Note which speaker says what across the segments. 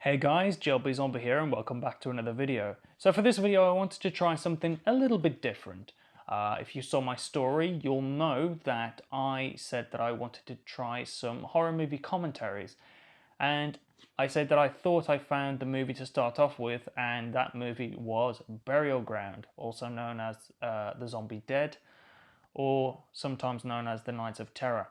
Speaker 1: Hey guys, JLB Zombie here and welcome back to another video. So for this video I wanted to try something a little bit different. If you saw my story, you'll know that I said that I wanted to try some horror movie commentaries. And I said that I thought I found the movie to start off with, and that movie was Burial Ground, also known as The Zombie Dead, or sometimes known as The Nights of Terror.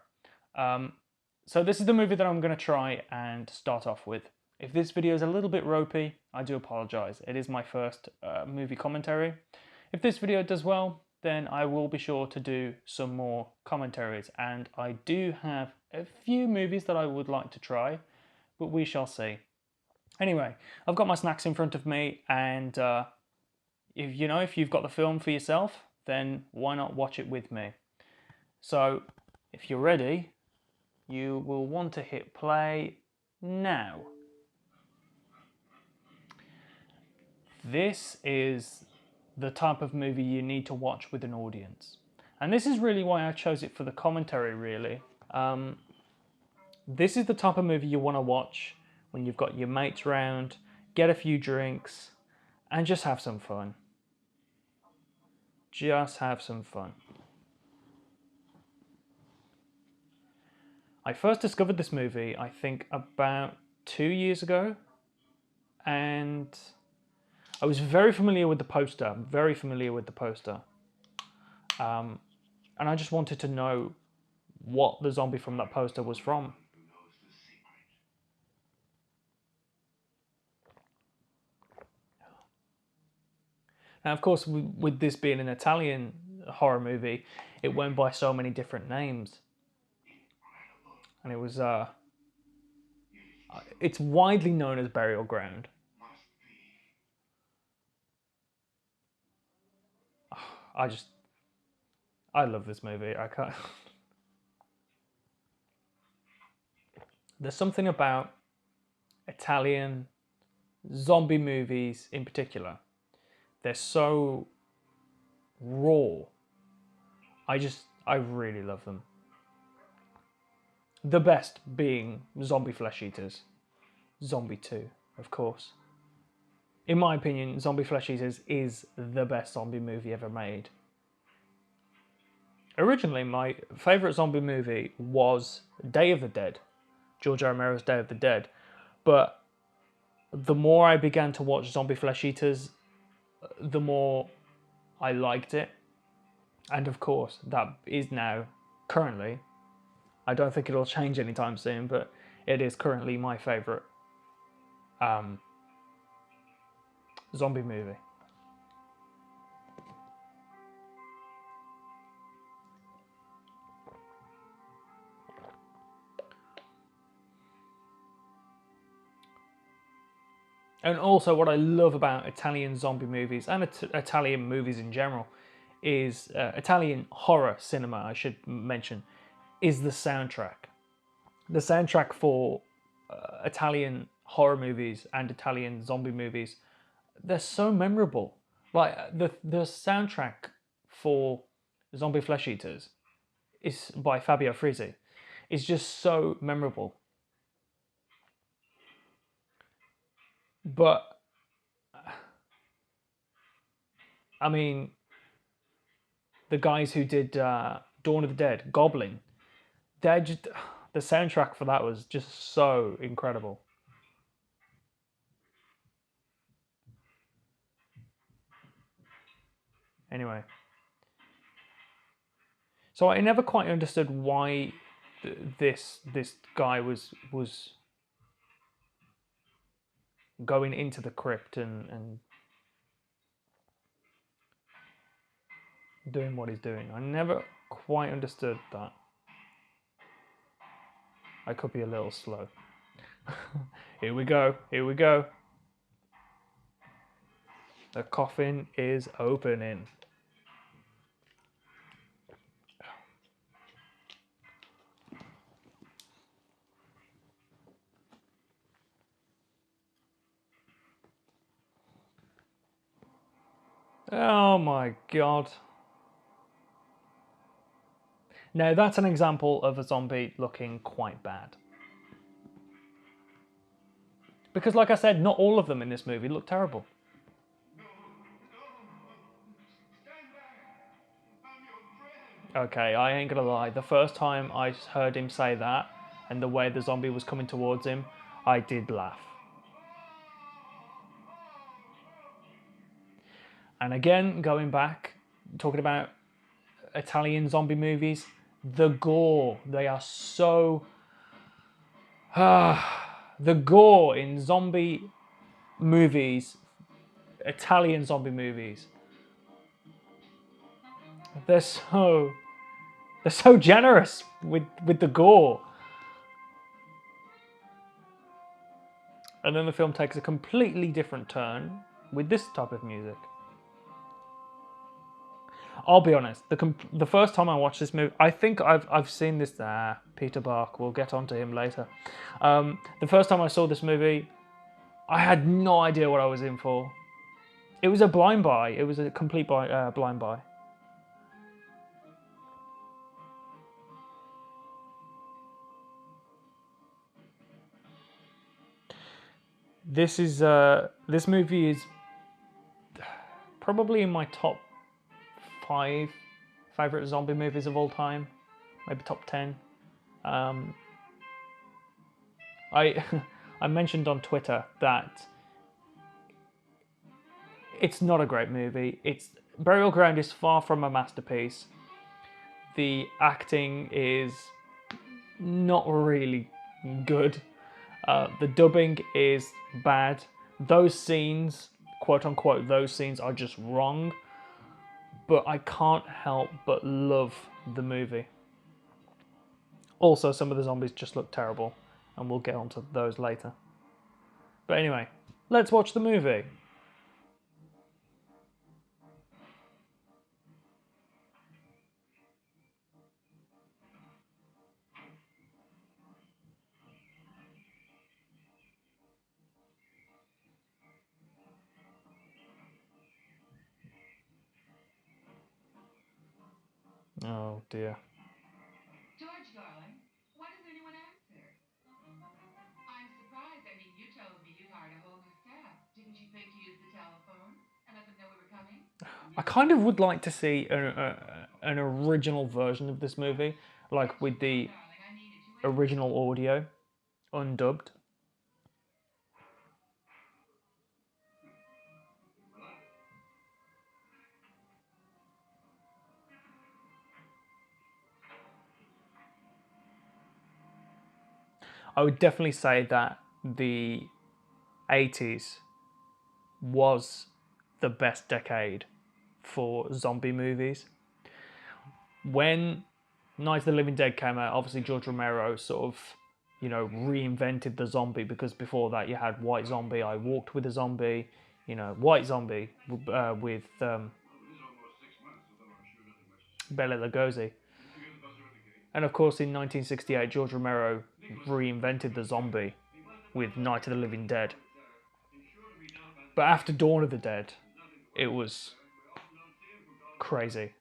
Speaker 1: So this is the movie that I'm going to try and start off with. If this video is a little bit ropey, I do apologise. It is my first movie commentary. If this video does well, then I will be sure to do some more commentaries. And I do have a few movies that I would like to try, but we shall see. Anyway, I've got my snacks in front of me, and if you've got the film for yourself, then why not watch it with me? So, if you're ready, you will want to hit play now. This is the type of movie you need to watch with an audience. And this is really why I chose it for the commentary, really. This is the type of movie you want to watch when you've got your mates round, get a few drinks, and just have some fun. Just have some fun. I first discovered this movie, I think, about 2 years ago, and I was very familiar with the poster, and I just wanted to know what the zombie from that poster was from. Now, of course, with this being an Italian horror movie, it went by so many different names. And it was, it's widely known as Burial Ground. I love this movie. I can't. There's something about Italian zombie movies in particular. They're so raw. I really love them. The best being Zombie Flesh Eaters. Zombie 2, of course. In my opinion, Zombie Flesh Eaters is the best zombie movie ever made. Originally, my favourite zombie movie was Day of the Dead, George A. Romero's Day of the Dead. But the more I began to watch Zombie Flesh Eaters, the more I liked it. And of course, that is now, currently, I don't think it'll change anytime soon, but it is currently my favourite zombie movie. And also what I love about Italian zombie movies and Italian movies in general is Italian horror cinema, I should mention, is the soundtrack. The soundtrack for Italian horror movies and Italian zombie movies, they're so memorable. Like the soundtrack for Zombie Flesh Eaters is by Fabio Frizzi. It's just so memorable. But I mean, the guys who did Dawn of the Dead, Goblin, they're just, the soundtrack for that was just so incredible. Anyway, so I never quite understood why this guy was going into the crypt and doing what he's doing. I never quite understood that. I could be a little slow. Here we go. Here we go. The coffin is opening. Oh my god. Now that's an example of a zombie looking quite bad. Because like I said, not all of them in this movie look terrible. Okay, I ain't gonna lie. The first time I heard him say that, and the way the zombie was coming towards him, I did laugh. And again, going back, talking about Italian zombie movies, the gore, they are so... the gore in zombie movies, Italian zombie movies, they're so generous with the gore. And then the film takes a completely different turn with this type of music. I'll be honest, the first time I watched this movie, I think I've seen this, Peter Bark, we'll get onto him later. The first time I saw this movie, I had no idea what I was in for. It was a blind buy, it was a complete blind buy. This movie is probably in my top 5 favorite zombie movies of all time, maybe top 10. I I mentioned on Twitter that it's not a great movie. Burial Ground is far from a masterpiece. The acting is not really good. The dubbing is bad. Those scenes, quote unquote, those scenes are just wrong. But I can't help but love the movie. Also, some of the zombies just look terrible, and we'll get onto those later. But anyway, let's watch the movie. Oh dear.
Speaker 2: George, darling, why doesn't anyone answer? I'm surprised. I mean, you told me you'd hired a whole new staff. Didn't you think to use the telephone and let them know we were coming?
Speaker 1: I kind of would like to see an original version of this movie, like with the
Speaker 2: Darling, I needed you.
Speaker 1: original audio, undubbed. I would definitely say that the 80s was the best decade for zombie movies. When Night of the Living Dead came out, obviously George Romero sort of, reinvented the zombie, because before that you had White Zombie, I Walked with a Zombie, White Zombie with Bela Lugosi. And of course in 1968 George Romero reinvented the zombie with Night of the Living Dead. But after Dawn of the Dead, it was crazy.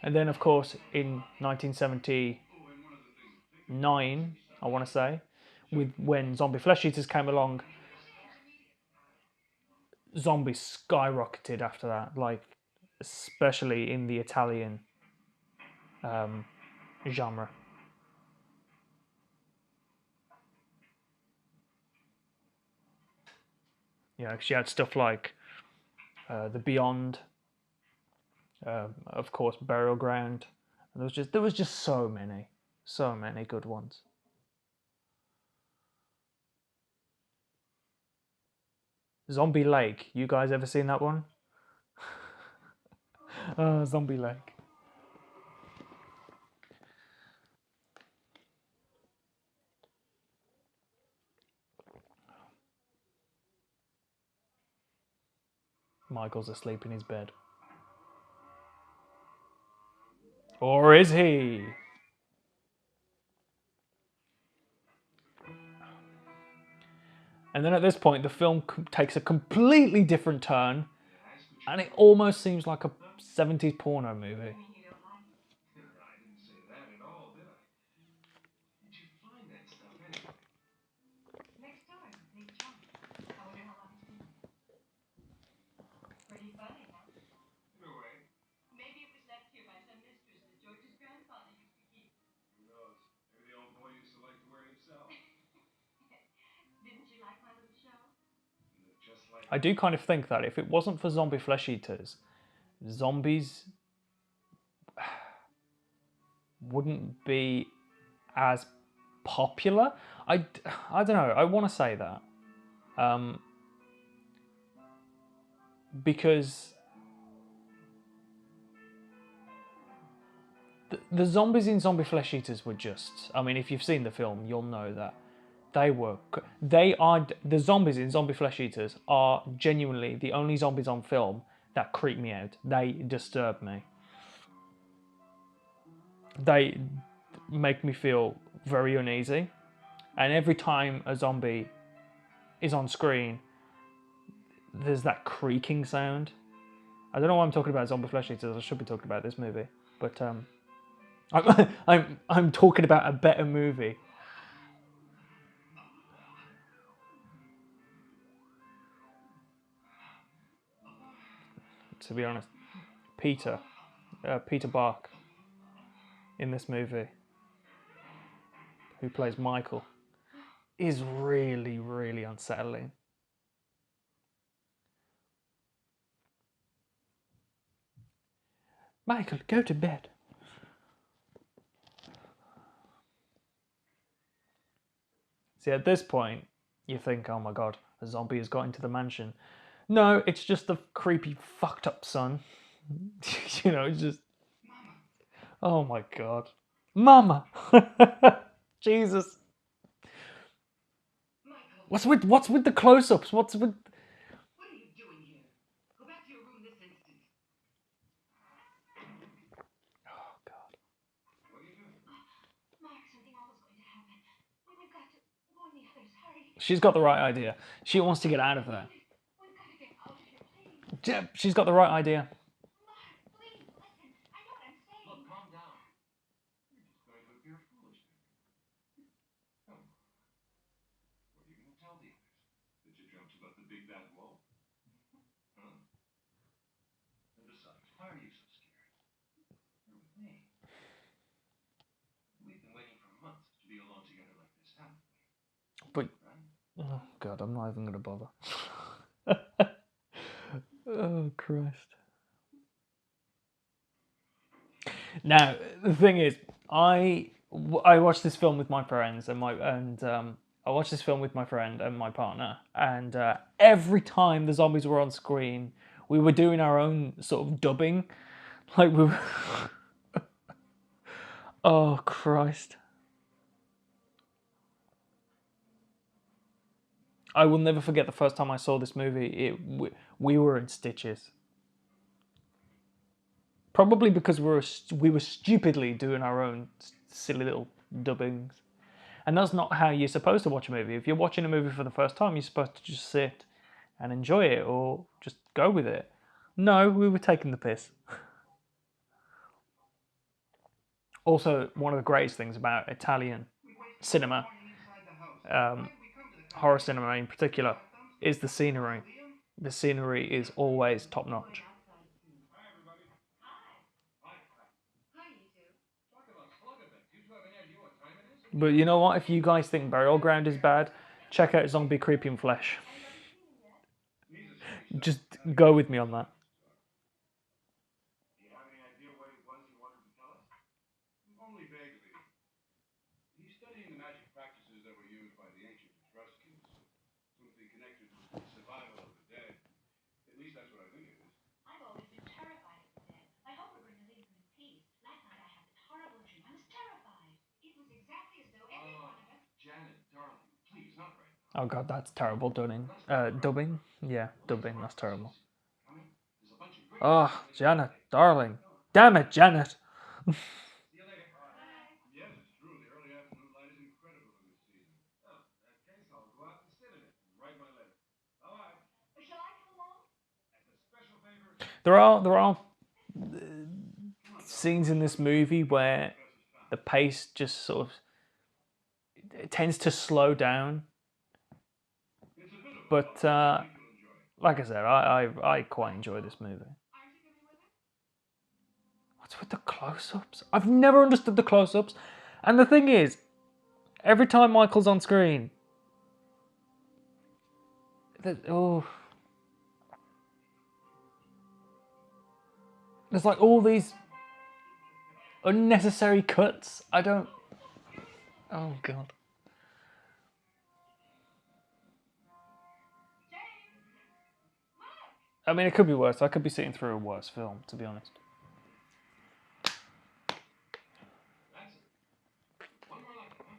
Speaker 1: And then, of course, in 1979, I want to say, when Zombie Flesh Eaters came along, zombies skyrocketed after that, like, especially in the Italian genre. Yeah, she had stuff like The Beyond, of course, Burial Ground. And there was just so many good ones. Zombie Lake, you guys ever seen that one? Zombie Lake. Michael's asleep in his bed. Or is he? And then at this point, the film takes a completely different turn, and it almost seems like a 70s porno movie. I do kind of think that if it wasn't for zombie flesh eaters, zombies wouldn't be as popular. I don't know. I want to say that because the zombies in Zombie Flesh Eaters were just. I mean, if you've seen the film, you'll know that they are the zombies in Zombie Flesh Eaters are genuinely the only zombies on film that creep me out. They disturb me. They make me feel very uneasy, and every time a zombie is on screen, there's that creaking sound. I don't know why I'm talking about Zombie Flesh Eaters. I should be talking about this movie, but I'm talking about a better movie. To be honest, Peter Bark in this movie, who plays Michael, is really, really unsettling. Michael, go to bed. See, at this point, you think, oh my god, a zombie has got into the mansion. No, it's just the creepy, fucked up son. You know, it's just... Oh my god. Mama! Jesus.
Speaker 2: Michael,
Speaker 1: What's with the close-ups? What's with...
Speaker 2: what are you doing here? Go back to your room this instant.
Speaker 1: Oh god.
Speaker 2: What are you doing? Mark, something awful's going to happen. We've got to warn the others. Hurry.
Speaker 1: She's got the right idea. She wants to get out of there.
Speaker 2: We've got to get out of here, please.
Speaker 1: She's got the right idea.
Speaker 2: Mark, please, listen. I know what I'm saying.
Speaker 3: Look, calm down. You're just going to appear foolish. Come on. What are you going to tell the others? That you dreamt about the big bad wolf? Huh? And besides, why are you so scared? You're with me. We've been waiting for months to be alone together like this, haven't we?
Speaker 1: But...
Speaker 3: Right?
Speaker 1: Oh god, I'm not even going to bother. Oh Christ. Now, the thing is, I watched this film with my friends and I watched this film with my friend and my partner, and every time the zombies were on screen, we were doing our own sort of dubbing, like we were... Oh Christ. I will never forget the first time I saw this movie. We were in stitches. Probably because we were stupidly doing our own silly little dubbings. And that's not how you're supposed to watch a movie. If you're watching a movie for the first time, you're supposed to just sit and enjoy it or just go with it. No, we were taking the piss. Also, one of the greatest things about Italian cinema, horror cinema in particular, is the scenery. The scenery is always top notch.
Speaker 3: Hi, everybody.
Speaker 2: Hi. Hi, you two.
Speaker 3: Talk about slug event. Do you have any idea what time it is?
Speaker 1: But you know what? If you guys think Burial Ground is bad, check out Zombie Creeping Flesh. Just go with me on that.
Speaker 3: Do you have any idea what it was you wanted to tell us? Only vaguely. He's studying the magic practices that were used by the ancient Etruscans. Something connected with the survival of the dead. At least that's what I think it is.
Speaker 2: I've always been terrified of the dead. I hope we're going to leave them in peace. Last night I had this horrible dream. I was terrified. It was exactly as though every one of us...
Speaker 3: Janet, darling, please, not right now.
Speaker 1: Oh god, that's terrible dubbing. Dubbing? Yeah, dubbing, that's terrible.
Speaker 3: Come in. There's a bunch of great...
Speaker 1: Oh, Janet, darling. Damn it, Janet.
Speaker 3: See you later. Yes, it's true. The early afternoon light is incredible in this season. Oh, in that case, I'll go out and sit in it and write my letter. Bye-bye.
Speaker 2: Shall I come along?
Speaker 3: As a special favor...
Speaker 1: There are scenes in this movie where the pace just sort of it tends to slow down. But like I said, I quite enjoy this movie.
Speaker 2: Aren't you coming with us?
Speaker 1: What's with the close-ups? I've never understood the close-ups. And the thing is, every time Michael's on screen, oh, There's like all these unnecessary cuts. I don't. Oh god. I mean, it could be worse. I could be sitting through a worse film, to be honest.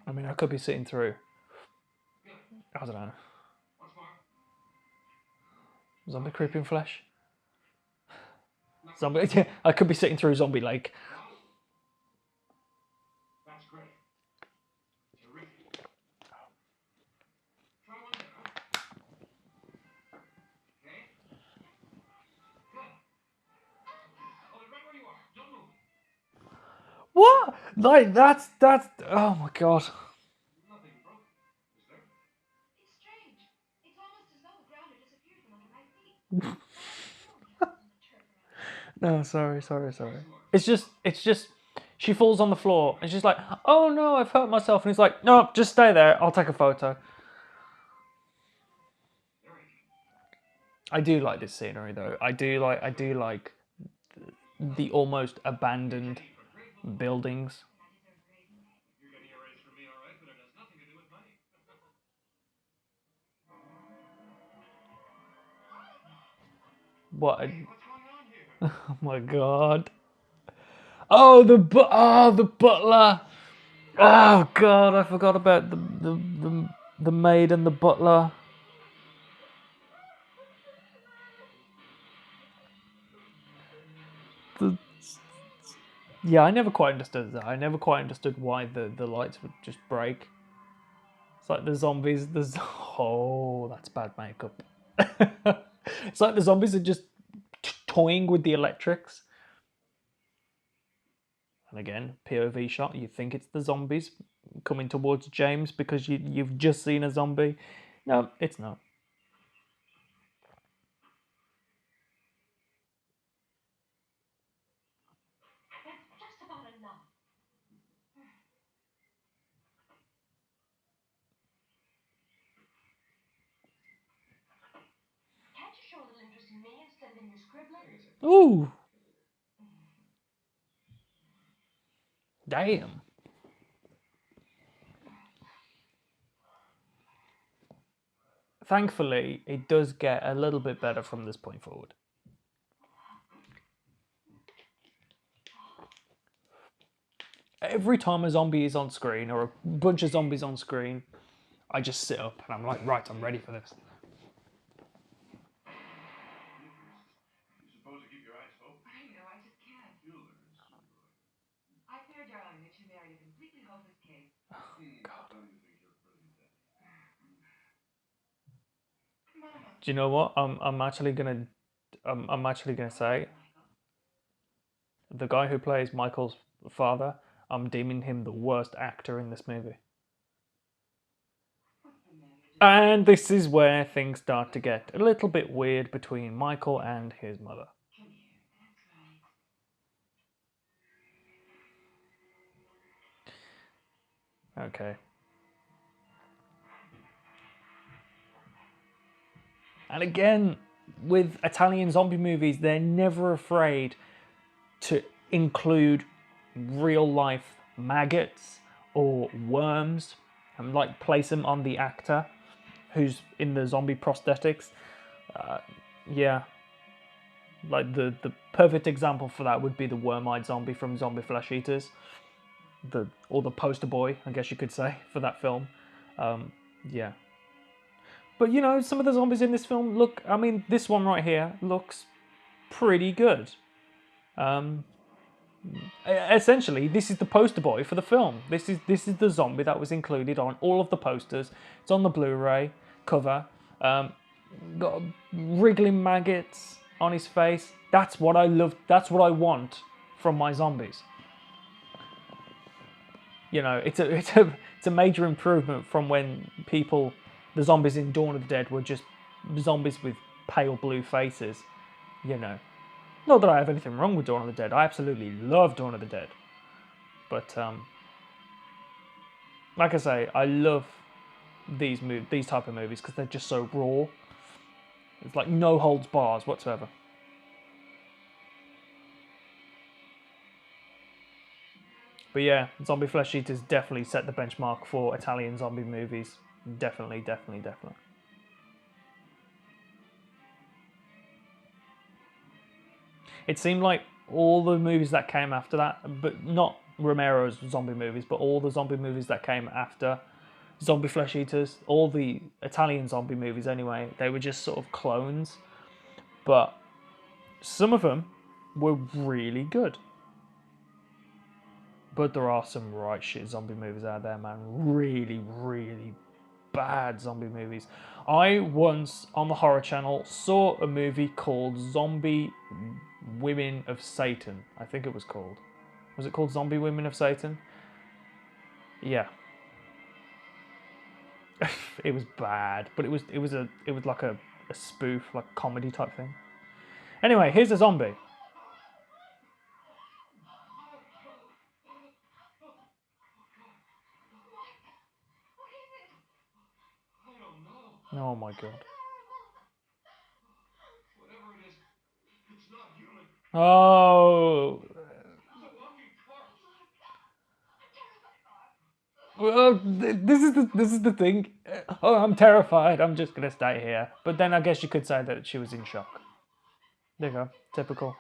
Speaker 1: I mean, I could be sitting through. I don't know. Zombie creeping flesh. Zombie. Yeah, I could be sitting through Zombie Lake.
Speaker 3: That's great. Terrific. Try one there, huh? Okay. Good. Hold it right where you are. Don't move.
Speaker 1: What? Like that's. Oh my god.
Speaker 3: Nothing broken, is there?
Speaker 2: It's strange. It's almost as though the ground had disappeared from under my feet.
Speaker 1: No, sorry. It's just. She falls on the floor and she's like, "Oh no, I've hurt myself," and he's like, "No, just stay there. I'll take a photo." I do like this scenery though. I do like the almost abandoned buildings.
Speaker 3: You're getting a raise from me, all right, but it has nothing to do with money.
Speaker 1: What?
Speaker 3: Hey, what's going on here?
Speaker 1: Oh my god. Oh the butler. Oh god, I forgot about the maid and the butler. The, yeah, I never quite understood that. I never quite understood why the lights would just break. It's like the zombies. Oh, that's bad makeup. It's like the zombies are just toying with the electrics. And again, POV shot. You think it's the zombies coming towards James because you've just seen a zombie. No, it's not.
Speaker 2: That's just about enough. Can't you show a little interest in me instead of in your scribbling?
Speaker 1: Ooh. Damn. Thankfully, it does get a little bit better from this point forward. Every time a zombie is on screen or a bunch of zombies on screen, I just sit up and I'm like, right, I'm ready for this.
Speaker 3: You're supposed to keep your eyes open.
Speaker 2: I know, I just can't.
Speaker 3: You'll learn sooner or later.
Speaker 2: I fear, darling, that you married a completely hopeless case.
Speaker 3: Don't you think you're brilliant, Daddy?
Speaker 2: Mama.
Speaker 1: Do you know what? I'm actually gonna say the guy who plays Michael's father, I'm deeming him the worst actor in this movie. And this is where things start to get a little bit weird between Michael and his mother.
Speaker 2: Come here, that's right.
Speaker 1: Okay. And again, with Italian zombie movies, they're never afraid to include real life maggots or worms and like place them on the actor who's in the zombie prosthetics. Yeah, like the perfect example for that would be the worm-eyed zombie from Zombie Flesh Eaters, or the poster boy, I guess you could say, for that film. Yeah, but you know, some of the zombies in this film look. I mean, this one right here looks pretty good. Essentially, this is the poster boy for the film. This is the zombie that was included on all of the posters. It's on the Blu-ray cover. Got wriggling maggots on his face. That's what I love. That's what I want from my zombies. You know, it's a major improvement from when the zombies in Dawn of the Dead were just zombies with pale blue faces. You know. Not that I have anything wrong with Dawn of the Dead. I absolutely love Dawn of the Dead. But like I say, I love these type of movies because they're just so raw. It's like no holds bars whatsoever. But yeah, Zombie Flesh Eaters definitely set the benchmark for Italian zombie movies. Definitely, definitely, definitely. It seemed like all the movies that came after that, but not Romero's zombie movies, but all the zombie movies that came after Zombie Flesh Eaters, all the Italian zombie movies anyway, they were just sort of clones. But some of them were really good. But there are some right shit zombie movies out there, man. Really, really bad zombie movies. I once, on the Horror Channel, saw a movie called Zombie Women of Satan. I think it was called. Was it called Zombie Women of Satan? Yeah. It was bad, but it was like a spoof, like comedy type thing. Anyway, here's a zombie.
Speaker 3: I don't know.
Speaker 1: Oh my god.
Speaker 3: Whatever it is, it's not human.
Speaker 1: Oh.
Speaker 3: It's a walking corpse.
Speaker 1: Well, this is the thing. Oh, I'm terrified. I'm just gonna stay here. But then I guess you could say that she was in shock. There you go. Typical.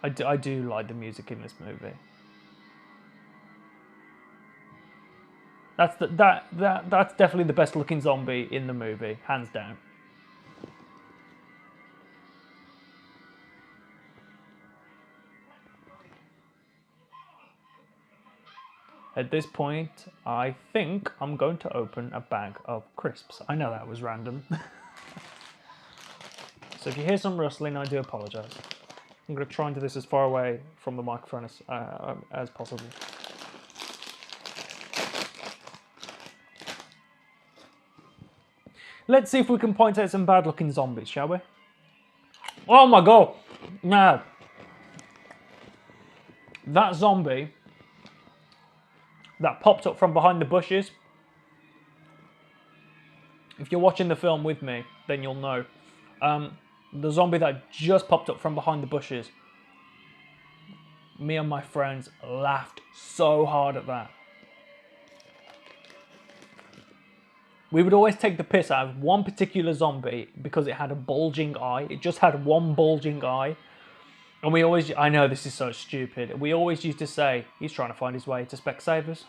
Speaker 1: I do like the music in this movie. That's definitely the best looking zombie in the movie, hands down. At this point, I think I'm going to open a bag of crisps. I know that was random. So if you hear some rustling, I do apologise. I'm going to try and do this as far away from the microphone as possible. Let's see if we can point out some bad looking zombies, shall we? Oh my god! No. That zombie that popped up from behind the bushes, if you're watching the film with me, then you'll know. The zombie that just popped up from behind the bushes, me and my friends laughed so hard at that. We would always take the piss out of one particular zombie because it had a bulging eye. It just had one bulging eye. And we always, I know this is so stupid, we always used to say, he's trying to find his way to Specsavers.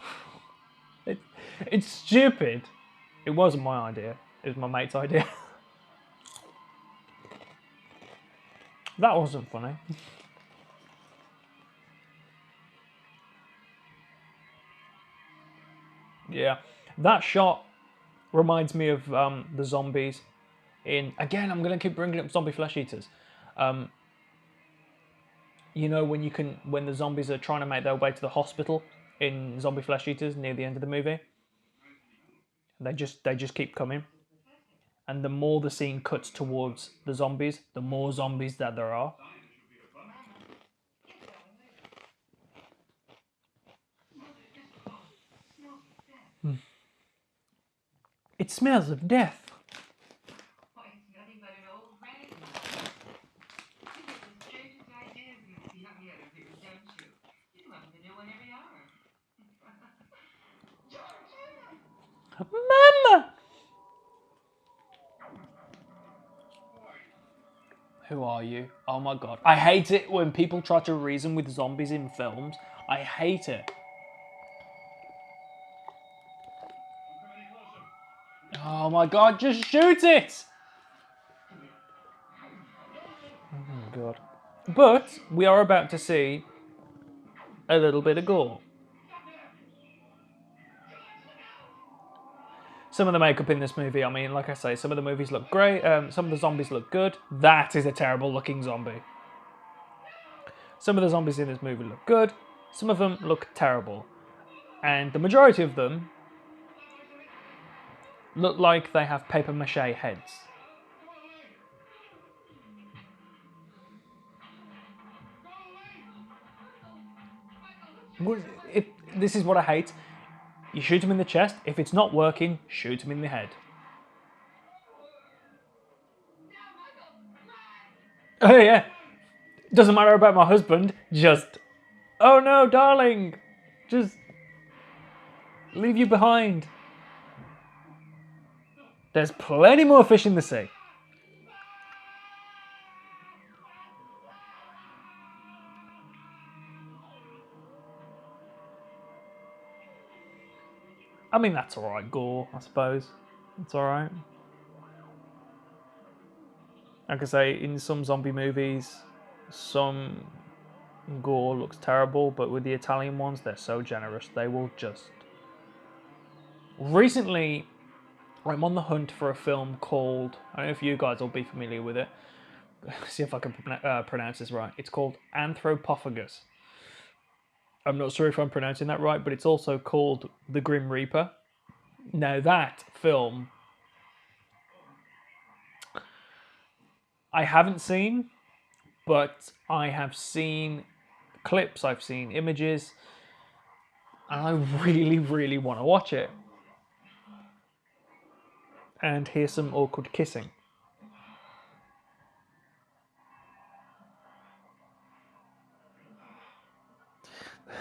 Speaker 1: It's stupid. It wasn't my idea. It was my mate's idea. That wasn't funny. Yeah, that shot reminds me of the zombies in, again, I'm going to keep bringing up Zombie Flesh Eaters. You know, when the zombies are trying to make their way to the hospital in Zombie Flesh Eaters near the end of the movie, they just keep coming, and the more the scene cuts towards the zombies, the more zombies that there are. It smells of death.
Speaker 2: Why, it's nothing but an old rag. You get the strangest ideas these young editors, don't you? You come up with a new one every hour.
Speaker 1: Mama! Who are you? Oh my god. I hate it when people try to reason with zombies in films. I hate it. Oh my god, just shoot it! Oh my god. But we are about to see a little bit of gore. Some of the makeup in this movie, I mean, like I say, some of the movies look great, some of the zombies look good. That is a terrible looking zombie. Some of the zombies in this movie look good, some of them look terrible. And the majority of them look like they have paper mache heads. If, this is what I hate. You shoot him in the chest. If it's not working, shoot him in the head. Oh yeah, doesn't matter about my husband, just, oh no, darling, just leave you behind. There's plenty more fish in the sea. I mean, that's alright, Gore, I suppose. It's alright. Like I say, in some zombie movies, some gore looks terrible, but with the Italian ones, they're so generous. They will just... Recently, I'm on the hunt for a film called... I don't know if you guys will be familiar with it. See if I can pronounce this right. It's called Anthropophagus. I'm not sure if I'm pronouncing that right, but it's also called The Grim Reaper. Now that film, I haven't seen, but I have seen clips, I've seen images, and I really, really want to watch it. And hear some awkward kissing.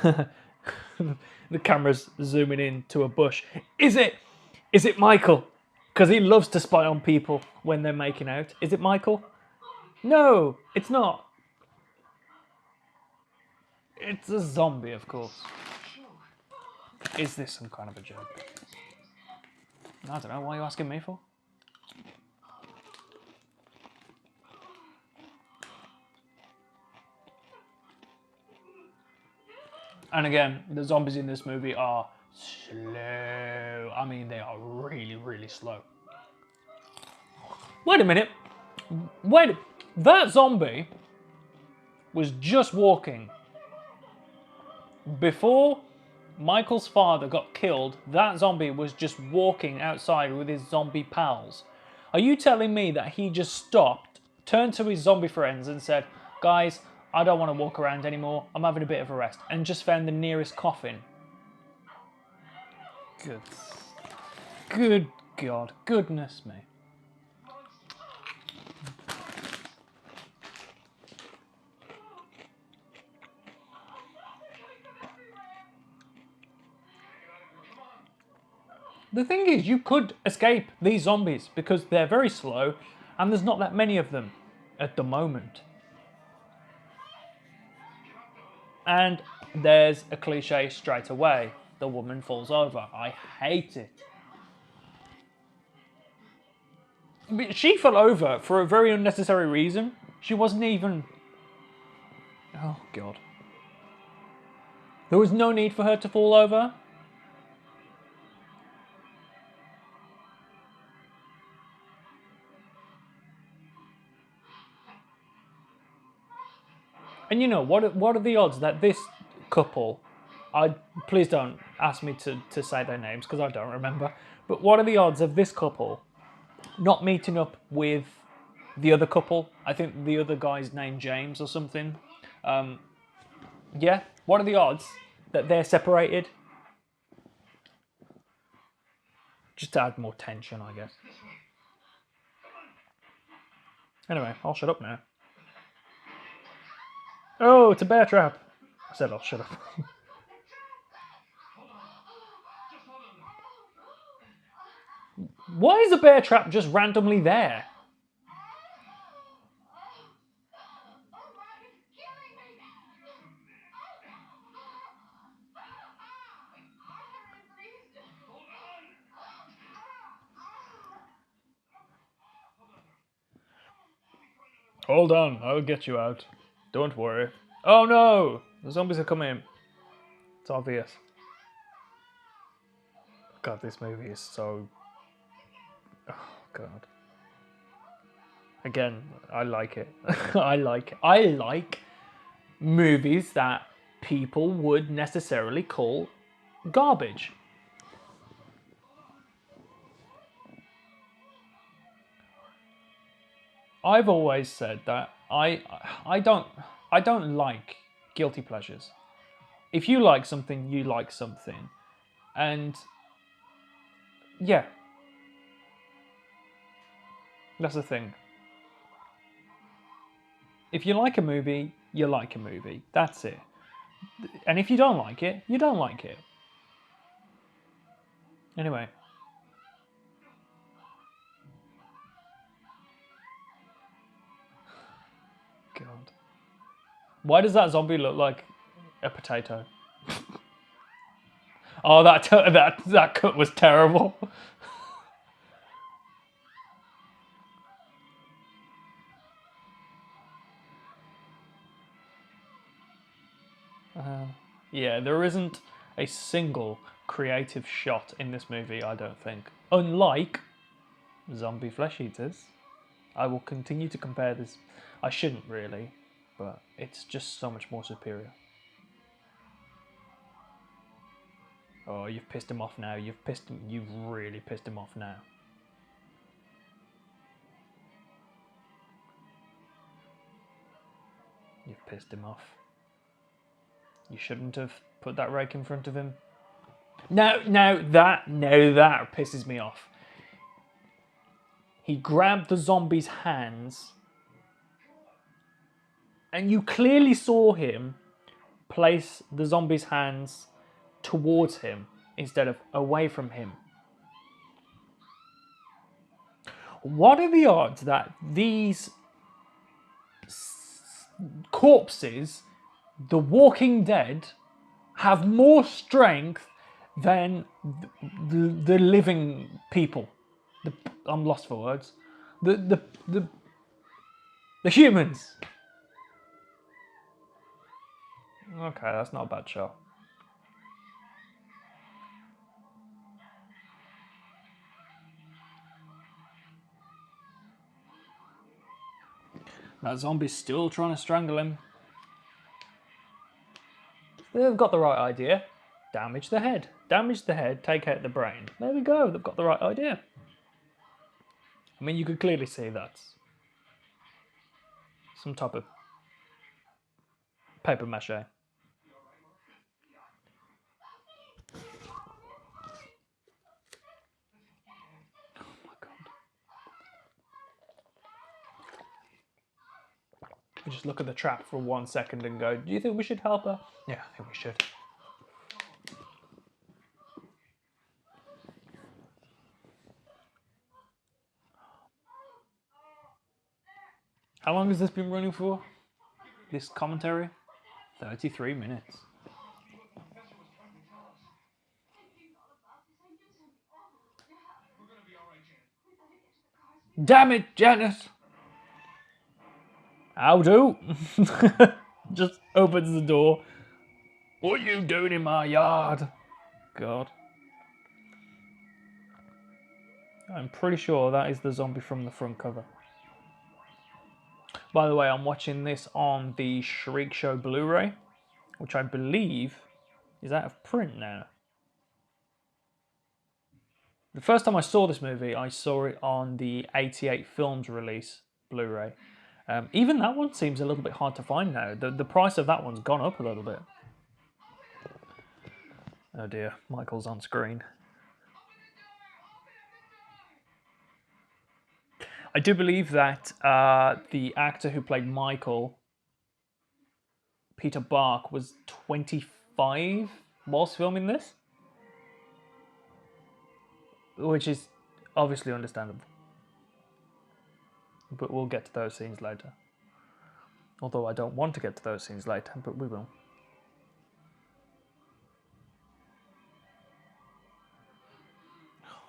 Speaker 1: The camera's zooming in to a bush. Is it Michael? Because he loves to spy on people when they're making out. Is it Michael? No, it's not. It's a zombie, of course. Is this some kind of a joke? I don't know. What are you asking me for? And again, the zombies in this movie are slow. I mean, they are really, really slow. Wait a minute. Wait. That zombie was just walking. Before Michael's father got killed, that zombie was just walking outside with his zombie pals. Are you telling me that he just stopped, turned to his zombie friends and said, guys, I don't want to walk around anymore, I'm having a bit of a rest, and just found the nearest coffin? Good God, goodness me. The thing is, you could escape these zombies because they're very slow and there's not that many of them at the moment. And there's a cliche straight away. The woman falls over. I hate it. But she fell over for a very unnecessary reason. She wasn't even... Oh, God. There was no need for her to fall over. And you know, what are the odds that this couple... please don't ask me to say their names because I don't remember. But what are the odds of this couple not meeting up with the other couple? I think the other guy's named James or something. Yeah, what are the odds that they're separated? Just to add more tension, I guess. Anyway, I'll shut up now. Oh, it's a bear trap. I said I'll shut up. Why is a bear trap just randomly there? Hold on, I'll get you out. Don't worry. Oh no! The zombies are coming. It's obvious. God, this movie is so... Oh, God. Again, I like it. I like movies that people would necessarily call garbage. I've always said that I don't like guilty pleasures. If you like something, you like something. And yeah. That's the thing. If you like a movie, you like a movie. That's it. And if you don't like it, you don't like it. Anyway. God. Why does that zombie look like a potato? Oh, that cut was terrible. Yeah, there isn't a single creative shot in this movie, I don't think. Unlike zombie flesh eaters. I will continue to compare this. I shouldn't really, but it's just so much more superior. Oh, you've pissed him off now. You've really pissed him off now. You've pissed him off. You shouldn't have put that rake in front of him. No, that pisses me off. He grabbed the zombie's hands, and you clearly saw him place the zombie's hands towards him instead of away from him. What are the odds that these corpses, the Walking Dead, have more strength than the living people? I'm lost for words. The humans. Okay, that's not a bad shot. That zombie's still trying to strangle him. They've got the right idea. Damage the head. Damage the head, take out the brain. There we go, they've got the right idea. I mean, you could clearly see that's some type of paper mache. Oh my God. We just look at the trap for 1 second and go, do you think we should help her? Yeah, I think we should. How long has this been running for? This commentary? 33 minutes. Damn it, Janice! How do? Just opens the door. What are you doing in my yard? God. I'm pretty sure that is the zombie from the front cover. By the way, I'm watching this on the Shriek Show Blu-ray, which I believe is out of print now. The first time I saw this movie, I saw it on the 88 Films release Blu-ray. Even that one seems a little bit hard to find now. The price of that one's gone up a little bit. Oh dear, Michael's on screen. I do believe that the actor who played Michael, Peter Bark, was 25 whilst filming this, which is obviously understandable. But we'll get to those scenes later. Although I don't want to get to those scenes later, but we will. Oh,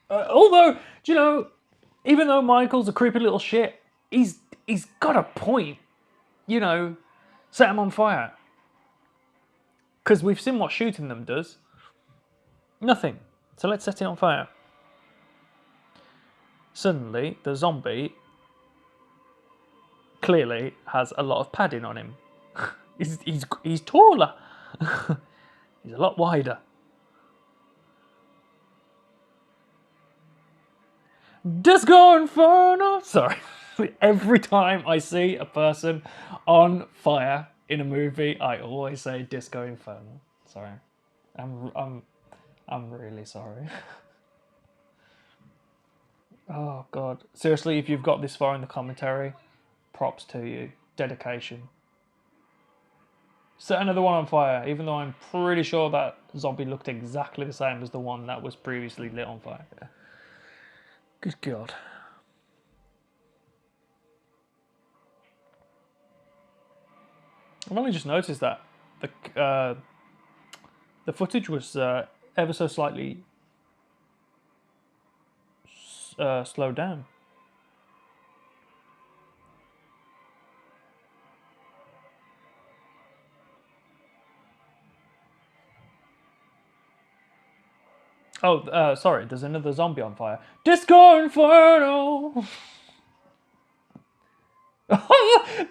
Speaker 1: God. Although, do you know, even though Michael's a creepy little shit, he's got a point. You know, set him on fire. Because we've seen what shooting them does. Nothing. So let's set it on fire. Suddenly, the zombie clearly has a lot of padding on him. he's taller. He's a lot wider. Disco Inferno! Sorry. Every time I see a person on fire in a movie, I always say Disco Inferno. Sorry. I'm really sorry. Oh god. Seriously, if you've got this far in the commentary, props to you. Dedication. Set another one on fire, even though I'm pretty sure that zombie looked exactly the same as the one that was previously lit on fire. Good god. I've only just noticed that the footage was ever so slightly slowed down. Oh, sorry, there's another zombie on fire. Disco Inferno!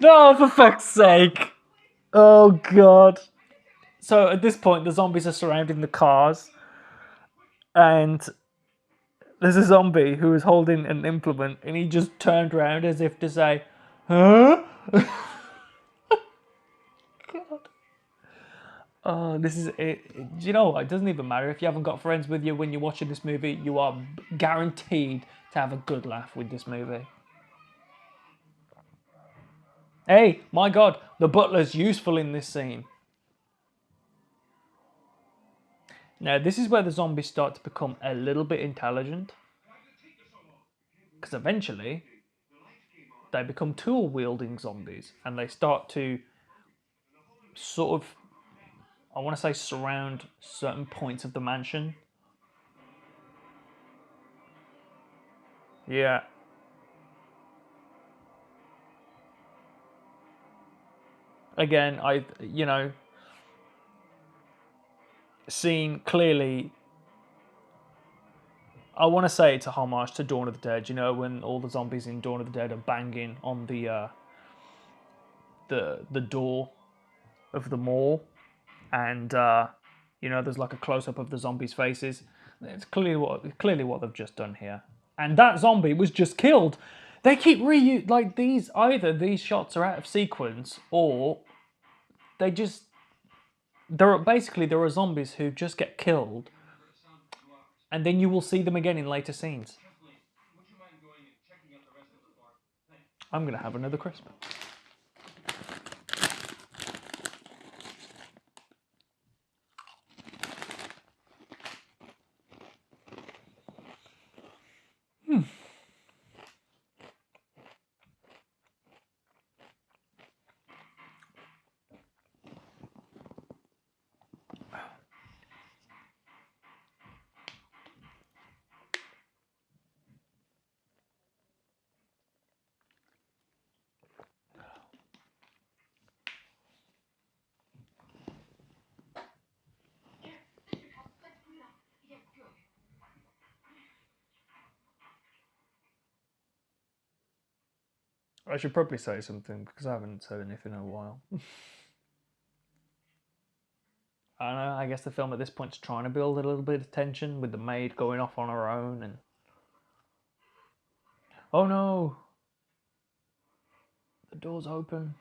Speaker 1: No, for fuck's sake! Oh god. So at this point, the zombies are surrounding the cars, and there's a zombie who is holding an implement, and he just turned around as if to say, huh? God. Oh, this is it. Do you know what? It doesn't even matter if you haven't got friends with you when you're watching this movie. You are guaranteed to have a good laugh with this movie. Hey, my God, the butler's useful in this scene. Now, this is where the zombies start to become a little bit intelligent. Because eventually, they become tool-wielding zombies. And they start to sort of, I want to say, surround certain points of the mansion. Yeah. Again, seen clearly, I want to say it's a homage to Dawn of the Dead. You know, when all the zombies in Dawn of the Dead are banging on the door of the mall, and there's like a close up of the zombies' faces. It's clearly what they've just done here. And that zombie was just killed. They keep like these. Either these shots are out of sequence, or they just there are zombies who just get killed, and then you will see them again in later scenes. I'm gonna have another crisp. I should probably say something because I haven't said anything in a while. I don't know, I guess the film at this point is trying to build a little bit of tension with the maid going off on her own and... Oh no! The door's open.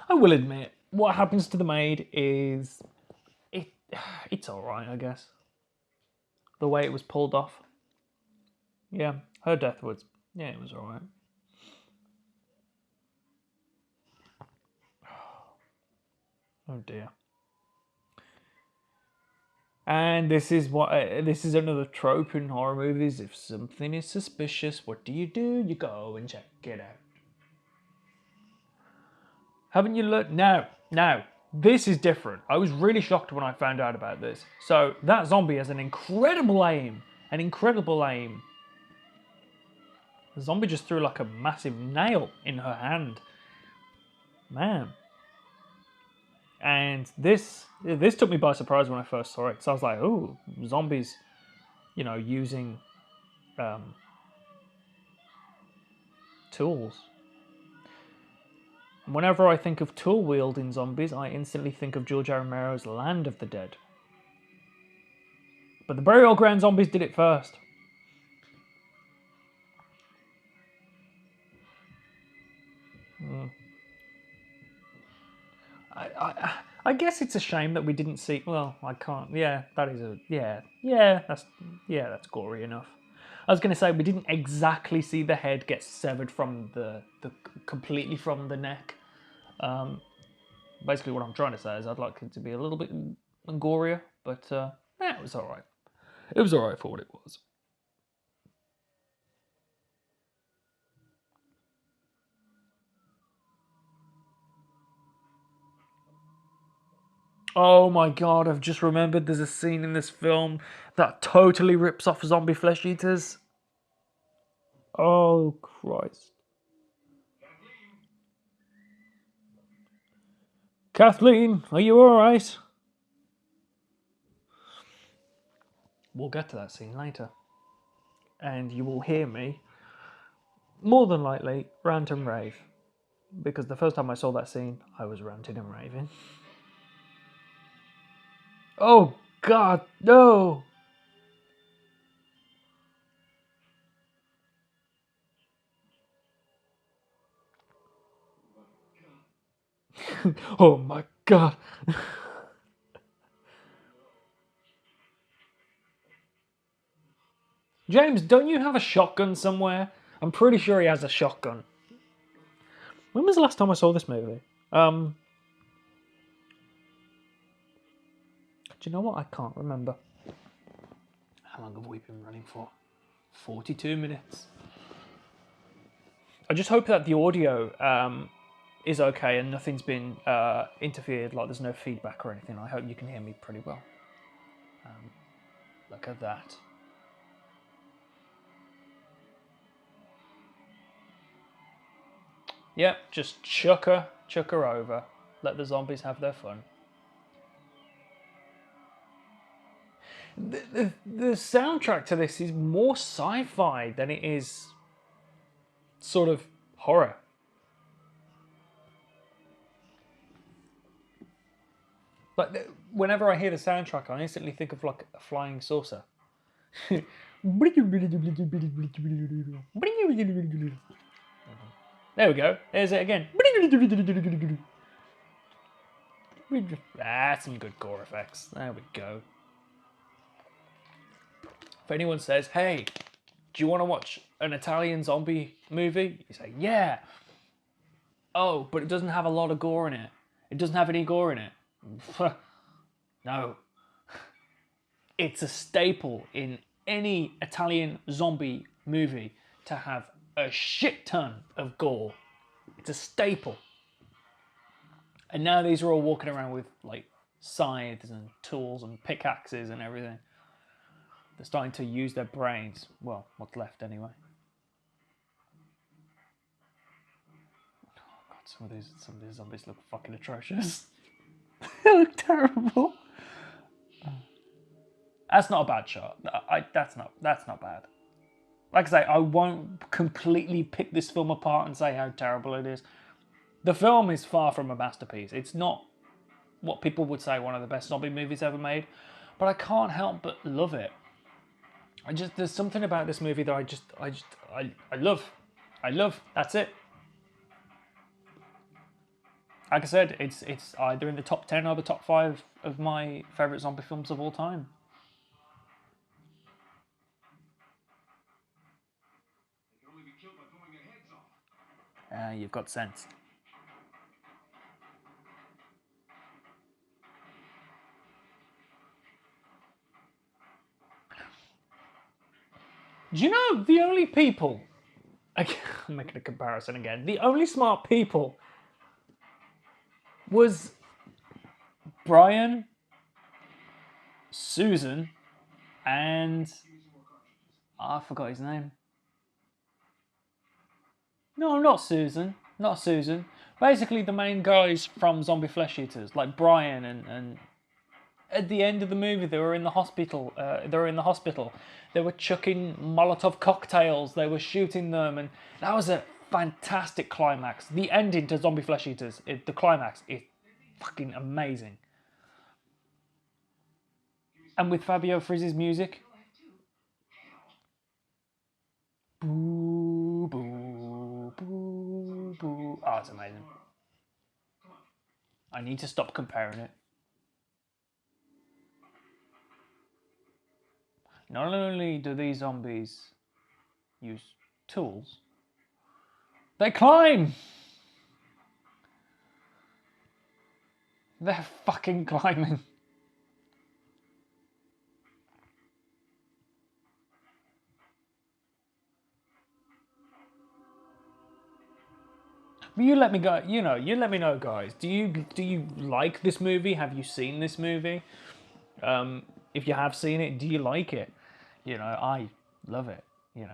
Speaker 1: I will admit, what happens to the maid is... It's alright, I guess. The way it was pulled off. Yeah, her death was... Yeah, it was alright. Oh dear. And this is another trope in horror movies. If something is suspicious, what do? You go and check it out. Haven't you learned? Now, this is different. I was really shocked when I found out about this. So that zombie has an incredible aim. The zombie just threw like a massive nail in her hand. Man. And this took me by surprise when I first saw it. So I was like, "Ooh, zombies, using tools." Whenever I think of tool-wielding zombies, I instantly think of George Romero's Land of the Dead. But the Burial Ground zombies did it first. I guess it's a shame that we didn't see. Well, I can't. Yeah, that is a that's gory enough. I was going to say we didn't exactly see the head get severed from the completely from the neck. Basically, what I'm trying to say is I'd like it to be a little bit gorier, but it was all right. It was all right for what it was. Oh my god, I've just remembered there's a scene in this film that totally rips off zombie flesh eaters. Oh Christ. Kathleen, are you alright? We'll get to that scene later. And you will hear me, more than likely, rant and rave. Because the first time I saw that scene, I was ranting and raving. Oh god, no! Oh my god. James, don't you have a shotgun somewhere? I'm pretty sure he has a shotgun. When was the last time I saw this movie? Do you know what? I can't remember. How long have we been running for? 42 minutes. I just hope that the audio is okay and nothing's been interfered, like there's no feedback or anything. I hope you can hear me pretty well. Look at that. Yep, just chuck her over. Let the zombies have their fun. The soundtrack to this is more sci-fi than it is sort of horror. Like whenever I hear the soundtrack, I instantly think of like a flying saucer. There we go. There's it again. That's some good gore effects. There we go. If anyone says, hey, do you want to watch an Italian zombie movie? You say, yeah. Oh, but it doesn't have a lot of gore in it. It doesn't have any gore in it. No. It's a staple in any Italian zombie movie to have a shit ton of gore. It's a staple. And now these are all walking around with like scythes and tools and pickaxes and everything. They're starting to use their brains. Well, what's left anyway. Oh god, some of these zombies look fucking atrocious. They look terrible. That's not a bad shot. That's not bad. Like I say, I won't completely pick this film apart and say how terrible it is. The film is far from a masterpiece. It's not what people would say one of the best zombie movies ever made, but I can't help but love it. There's something about this movie that I love. I love. That's it. Like I said, it's either in the top 10 or the top 5 of my favourite zombie films of all time.
Speaker 3: They can only be killed by blowing their heads off.
Speaker 1: You've got sense. Do you know the only people... I'm making a comparison again. The only smart people was Brian, Susan, and... I forgot his name. No, not Susan. Not Susan. Basically, the main guys from Zombie Flesh Eaters, like Brian and at the end of the movie, they were in the hospital. They were chucking Molotov cocktails. They were shooting them, and that was a fantastic climax. The ending to Zombie Flesh Eaters, the climax is fucking amazing. And with Fabio Frizz's music, boo boo boo boo. Oh, it's amazing. I need to stop comparing it. Not only do these zombies use tools, they climb! They're fucking climbing. You let me go. You let me know, guys. Do you like this movie? Have you seen this movie? If you have seen it, do you like it? I love it.
Speaker 2: Let's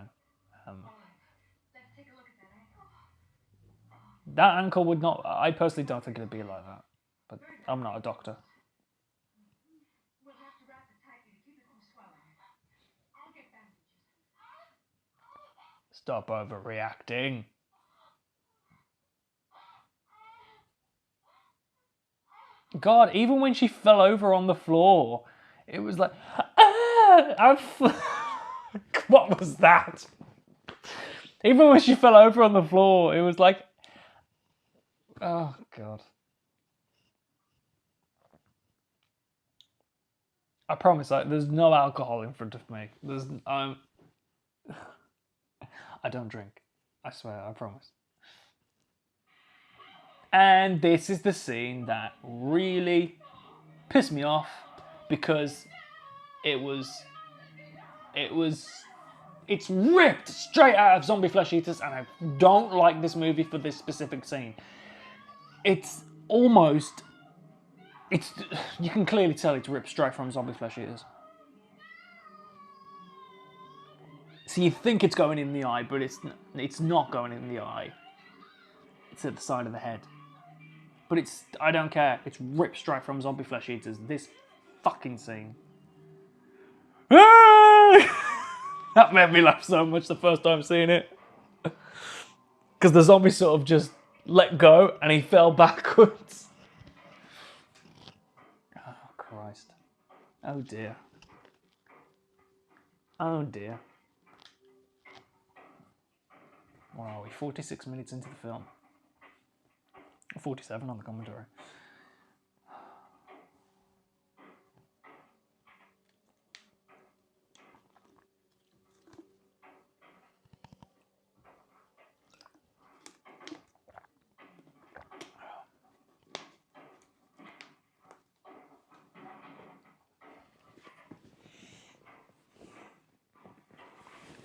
Speaker 2: take a look at that ankle.
Speaker 1: That ankle would not. I personally don't think it'd be like that. But I'm not a doctor.
Speaker 2: We'll have to wrap it tightly to keep it from swelling. I'll get bandages.
Speaker 1: Stop overreacting. God, even when she fell over on the floor, it was like, what was that? Even when she fell over on the floor, it was like, oh God. I promise, there's no alcohol in front of me. I don't drink. I swear, I promise. And this is the scene that really pissed me off because it's ripped straight out of Zombie Flesh Eaters, and I don't like this movie for this specific scene. You can clearly tell it's ripped straight from Zombie Flesh Eaters. So you think it's going in the eye, but it's not going in the eye. It's at the side of the head. But I don't care. It's ripped straight from Zombie Flesh Eaters. This fucking scene. That made me laugh so much the first time seeing it. Because the zombie sort of just let go and he fell backwards. Oh, Christ. Oh, dear. Oh, dear. Where are we? 46 minutes into the film. 47 on the commentary.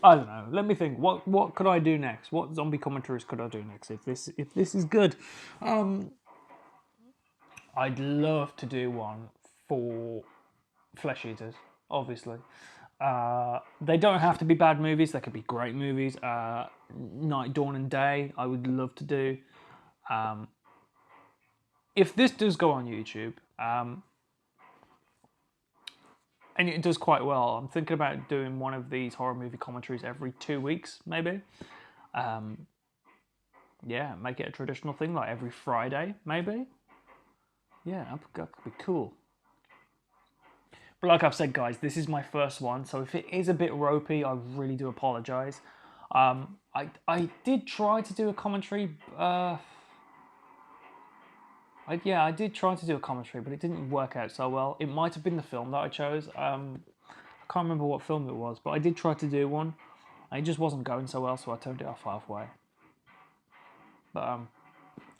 Speaker 1: I don't know. Let me think. What could I do next? What zombie commentaries could I do next? If this is good, I'd love to do one for Flesh Eaters. Obviously, they don't have to be bad movies. They could be great movies. Night, Dawn, and Day. I would love to do. If this does go on YouTube, and it does quite well, I'm thinking about doing one of these horror movie commentaries every 2 weeks, maybe. Yeah, make it a traditional thing, like every Friday, maybe. Yeah, that could be cool. But like I've said, guys, this is my first one, so if it is a bit ropey, I really do apologise. I did try to do a commentary. I did try to do a commentary, but it didn't work out so well. It might have been the film that I chose. I can't remember what film it was, but I did try to do one. And it just wasn't going so well, so I turned it off halfway. But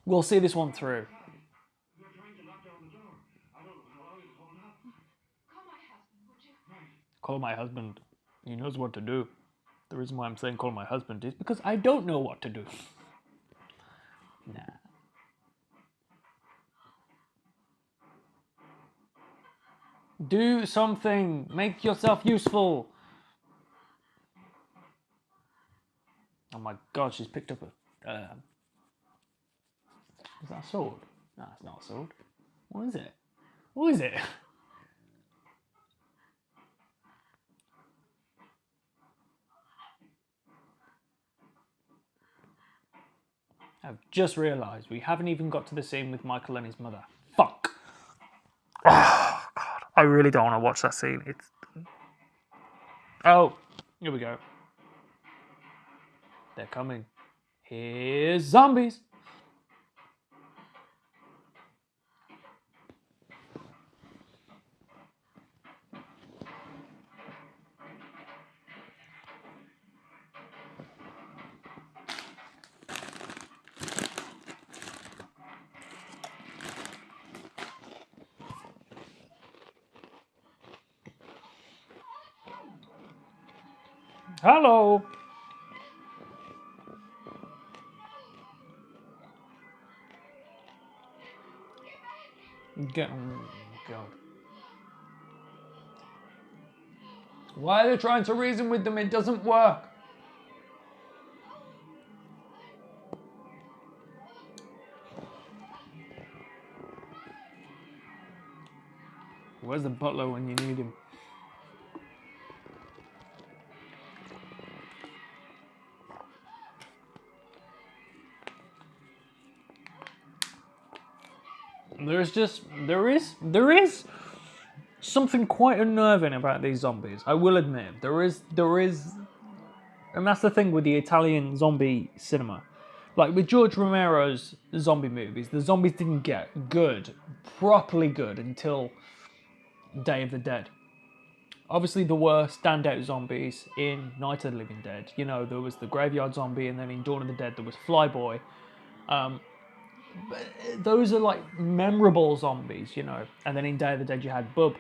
Speaker 1: we'll see this one through.
Speaker 3: They're trying to knock down the door. I don't know how long it'll hold up.
Speaker 2: Call my husband, would you?
Speaker 3: Right.
Speaker 1: Call my husband. He knows what to do. The reason why I'm saying call my husband is because I don't know what to do. Nah. Do something. Make yourself useful. Oh my God, she's picked up a... is that a sword? No, it's not a sword. What is it? What is it? I've just realised we haven't even got to the scene with Michael and his mother. Fuck. Oh, God. I really don't want to watch that scene. Oh, here we go. They're coming. Here's zombies. Hello. Get, oh God. Why are they trying to reason with them? It doesn't work. Where's the butler when you need him? There is something quite unnerving about these zombies. I will admit, there is, and that's the thing with the Italian zombie cinema. Like with George Romero's zombie movies, the zombies didn't get good, properly good, until Day of the Dead. Obviously, there were standout zombies in Night of the Living Dead. You know, there was the graveyard zombie, and then in Dawn of the Dead, there was Flyboy. But those are like memorable zombies, you know. And then in Day of the Dead, you had Bub.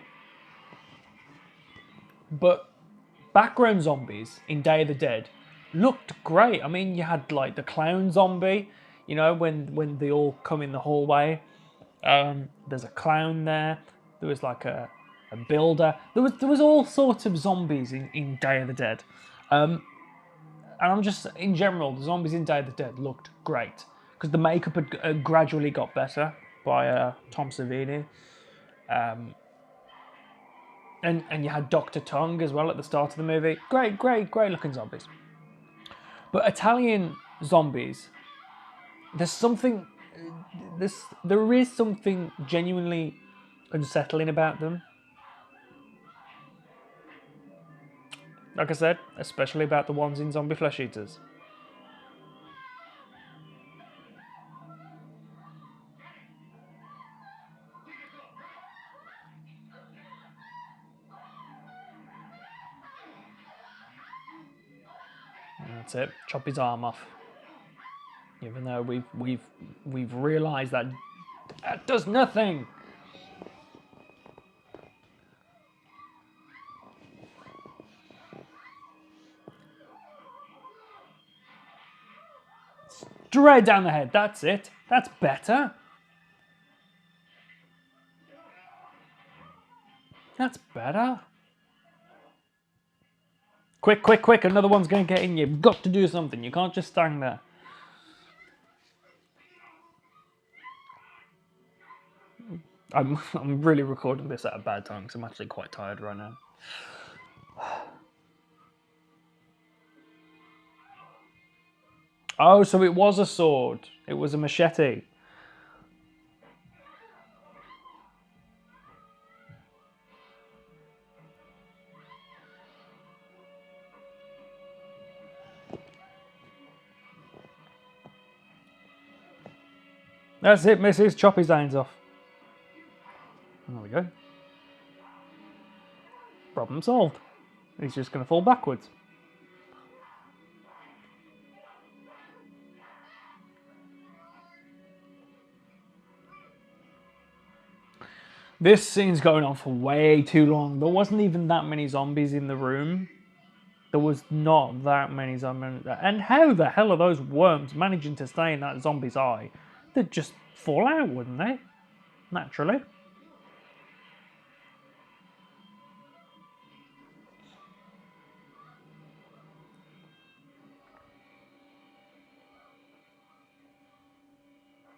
Speaker 1: But background zombies in Day of the Dead looked great. I mean, you had like the clown zombie, you know, when they all come in the hallway. There's a clown there. There was like a builder. There was all sorts of zombies in Day of the Dead. And I'm just, in general, the zombies in Day of the Dead looked great. Because the makeup had gradually got better by Tom Savini. And you had Dr. Tongue as well at the start of the movie. Great looking zombies. But Italian zombies, there is something genuinely unsettling about them. Like I said, especially about the ones in Zombie Flesh Eaters. And that's it. Chop his arm off. Even though we've realised that that does nothing. Straight down the head. That's it. That's better. That's better. Quick. Another one's going to get in. You've got to do something. You can't just stand there. I'm really recording this at a bad time because I'm actually quite tired right now. Oh, so it was a sword. It was a machete. That's it, missus. Chop his hands off. There we go. Problem solved. He's just going to fall backwards. This scene's going on for way too long. There wasn't even that many zombies in the room. There was not that many zombies. And how the hell are those worms managing to stay in that zombie's eye? They'd just fall out, wouldn't they? Naturally.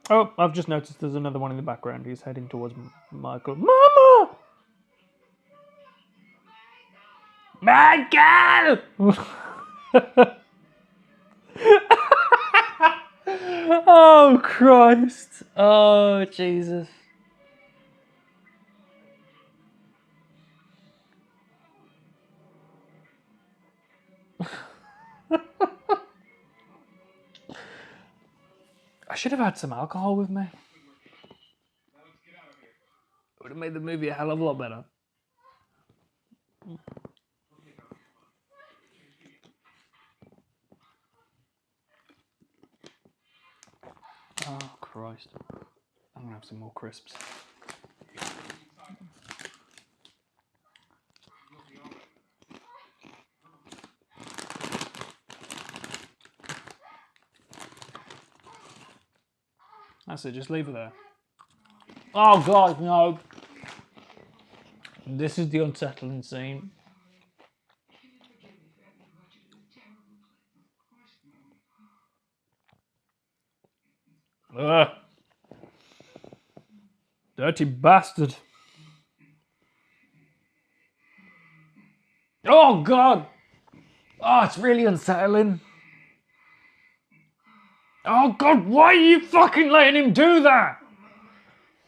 Speaker 1: Oh, I've just noticed there's another one in the background. He's heading towards Michael. Mama! Michael! Oh, Christ. Oh, Jesus. I should have had some alcohol with me. It would have made the movie a hell of a lot better. Oh, Christ. I'm going to have some more crisps. That's it, just leave her there. Oh God, no. This is the unsettling scene.
Speaker 2: Can you forgive me for having brought you to this terrible place?
Speaker 3: Of course, Mom.
Speaker 1: Ugh. Dirty bastard. Oh God. Oh, it's really unsettling. Oh God, why are you fucking letting him do that?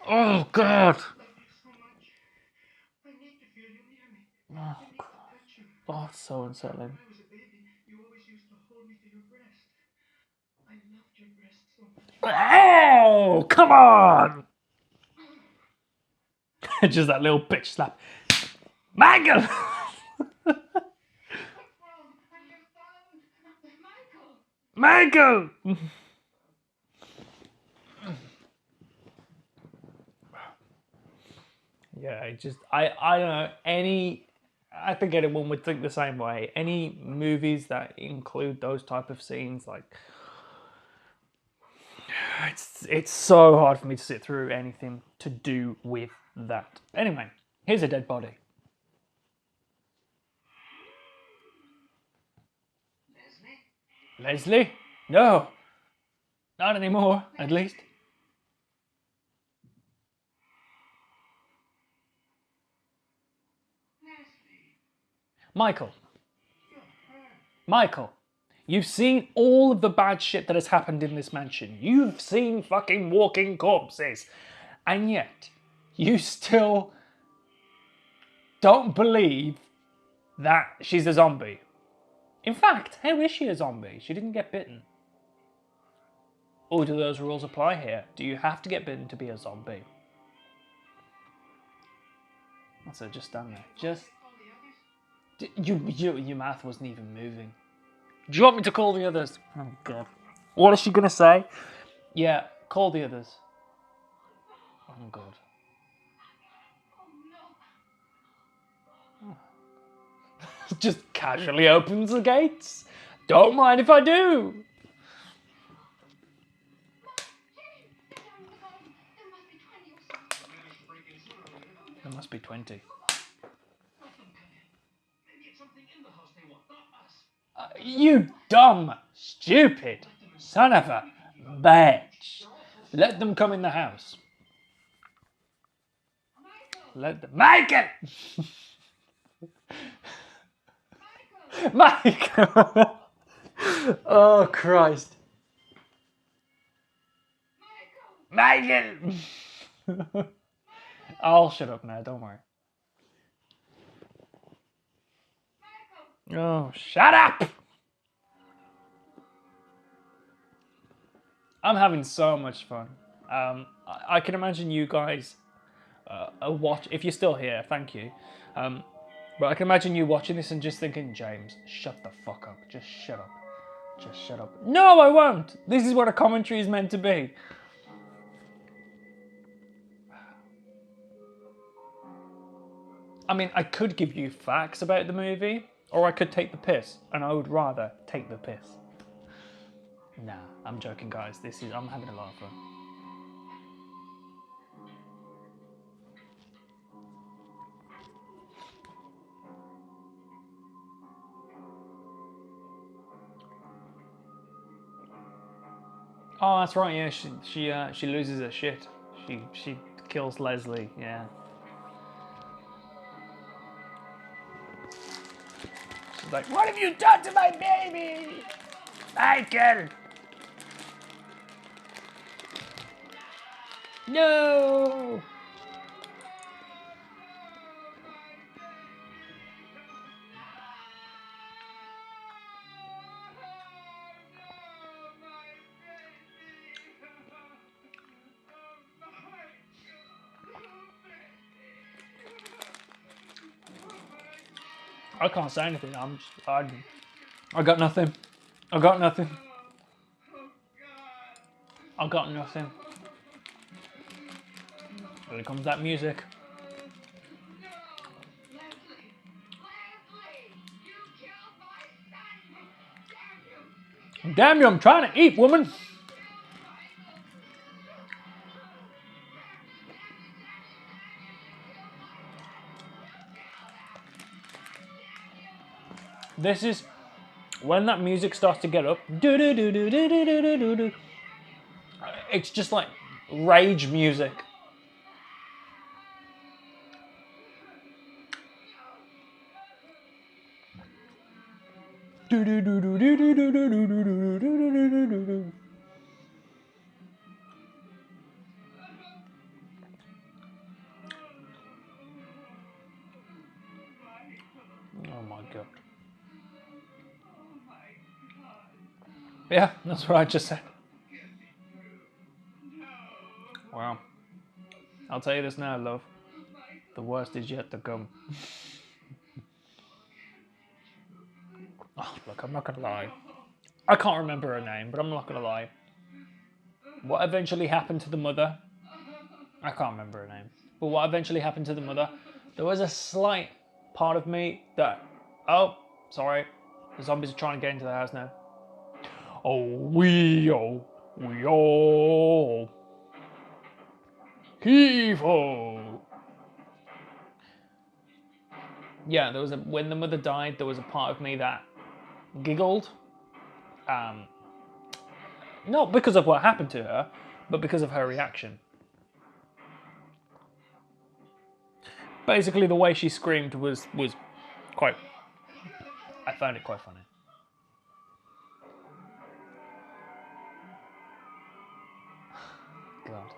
Speaker 1: Oh God.
Speaker 3: I love you so much. I need to feel you near me.
Speaker 1: Oh,
Speaker 3: I need to touch you.
Speaker 1: oh, it's so unsettling.
Speaker 3: When I was a baby, you always used to hold me to your breast. I loved your breast so much.
Speaker 1: Oh, come on. Just that little bitch slap. Michael!
Speaker 2: What's wrong? I'm your son. Michael!
Speaker 1: Michael! Yeah, I don't know, I think anyone would think the same way. Any movies that include those type of scenes, like, it's so hard for me to sit through anything to do with that. Anyway, here's a dead body. Leslie? No. Not anymore, at least. Michael. Michael. You've seen all of the bad shit that has happened in this mansion. You've seen fucking walking corpses. And yet, you still don't believe that she's a zombie. In fact, how is she a zombie? She didn't get bitten. Or do those rules apply here? Do you have to get bitten to be a zombie? That's it, just stand there. Just... Your mouth wasn't even moving. Do you want me to call the others? Oh, God. What is she going to say? Yeah, call the others. Oh, God. Just casually opens the gates. Don't mind if I do. There must be 20.
Speaker 3: Let them come in. Maybe it's something in the house they want, not us.
Speaker 1: You dumb, stupid son of a bitch. Let them come in the house. Let them... Michael! Michael! Oh, Christ. Michael! I'll shut up now, don't worry. Oh, shut up! I'm having so much fun. I can imagine you guys watch, if you're still here, thank you. But I can imagine you watching this and just thinking, James, shut the fuck up. Just shut up. Just shut up. No, I won't. This is what a commentary is meant to be. I mean, I could give you facts about the movie, or I could take the piss, and I would rather take the piss. Nah, I'm joking, guys. I'm having a lot of fun. Oh, that's right. Yeah, she loses her shit. She kills Leslie. Yeah. She's like, "What have you done to my baby, Michael?" No. I can't say anything. I got nothing. I got nothing. I got nothing. Here comes that music. Damn you, I'm trying to eat, woman. This is when that music starts to get up. Do do do do do do do do do. It's just like rage music. Do do do do do do do do do do do do do do. Oh my god. Yeah, that's what I just said. Wow. I'll tell you this now, love. The worst is yet to come. Oh, look, I'm not gonna lie. I can't remember her name, but I'm not gonna lie. What eventually happened to the mother? I can't remember her name. But what eventually happened to the mother? There was a slight part of me that... Oh, sorry. The zombies are trying to get into the house now. Oh, we all heave-ho. Yeah, there was when the mother died, there was a part of me that giggled. Not because of what happened to her, but because of her reaction. Basically, the way she screamed was quite... I found it quite funny. God.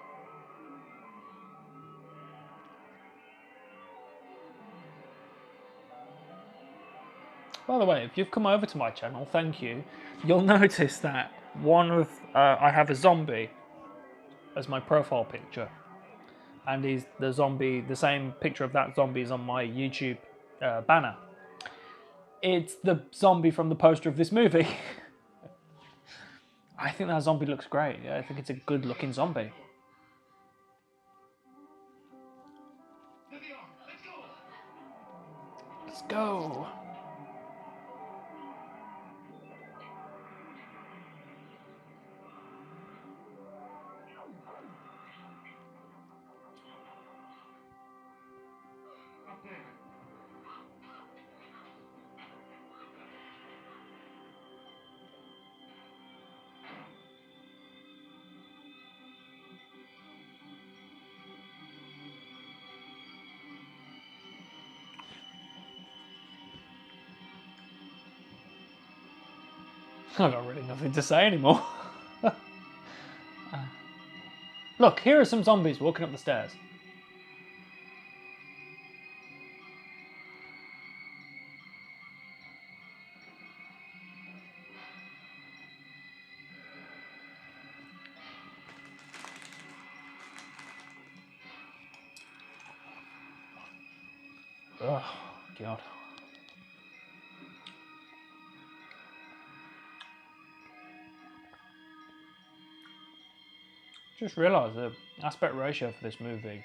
Speaker 1: By the way, if you've come over to my channel, thank you. You'll notice that I have a zombie as my profile picture, and the same picture of that zombie is on my YouTube banner. It's the zombie from the poster of this movie. I think that zombie looks great. Yeah, I think it's a good-looking zombie. Let's go. I've got really nothing to say anymore. Look, here are some zombies walking up the stairs. Oh, God. Just realised the aspect ratio for this movie,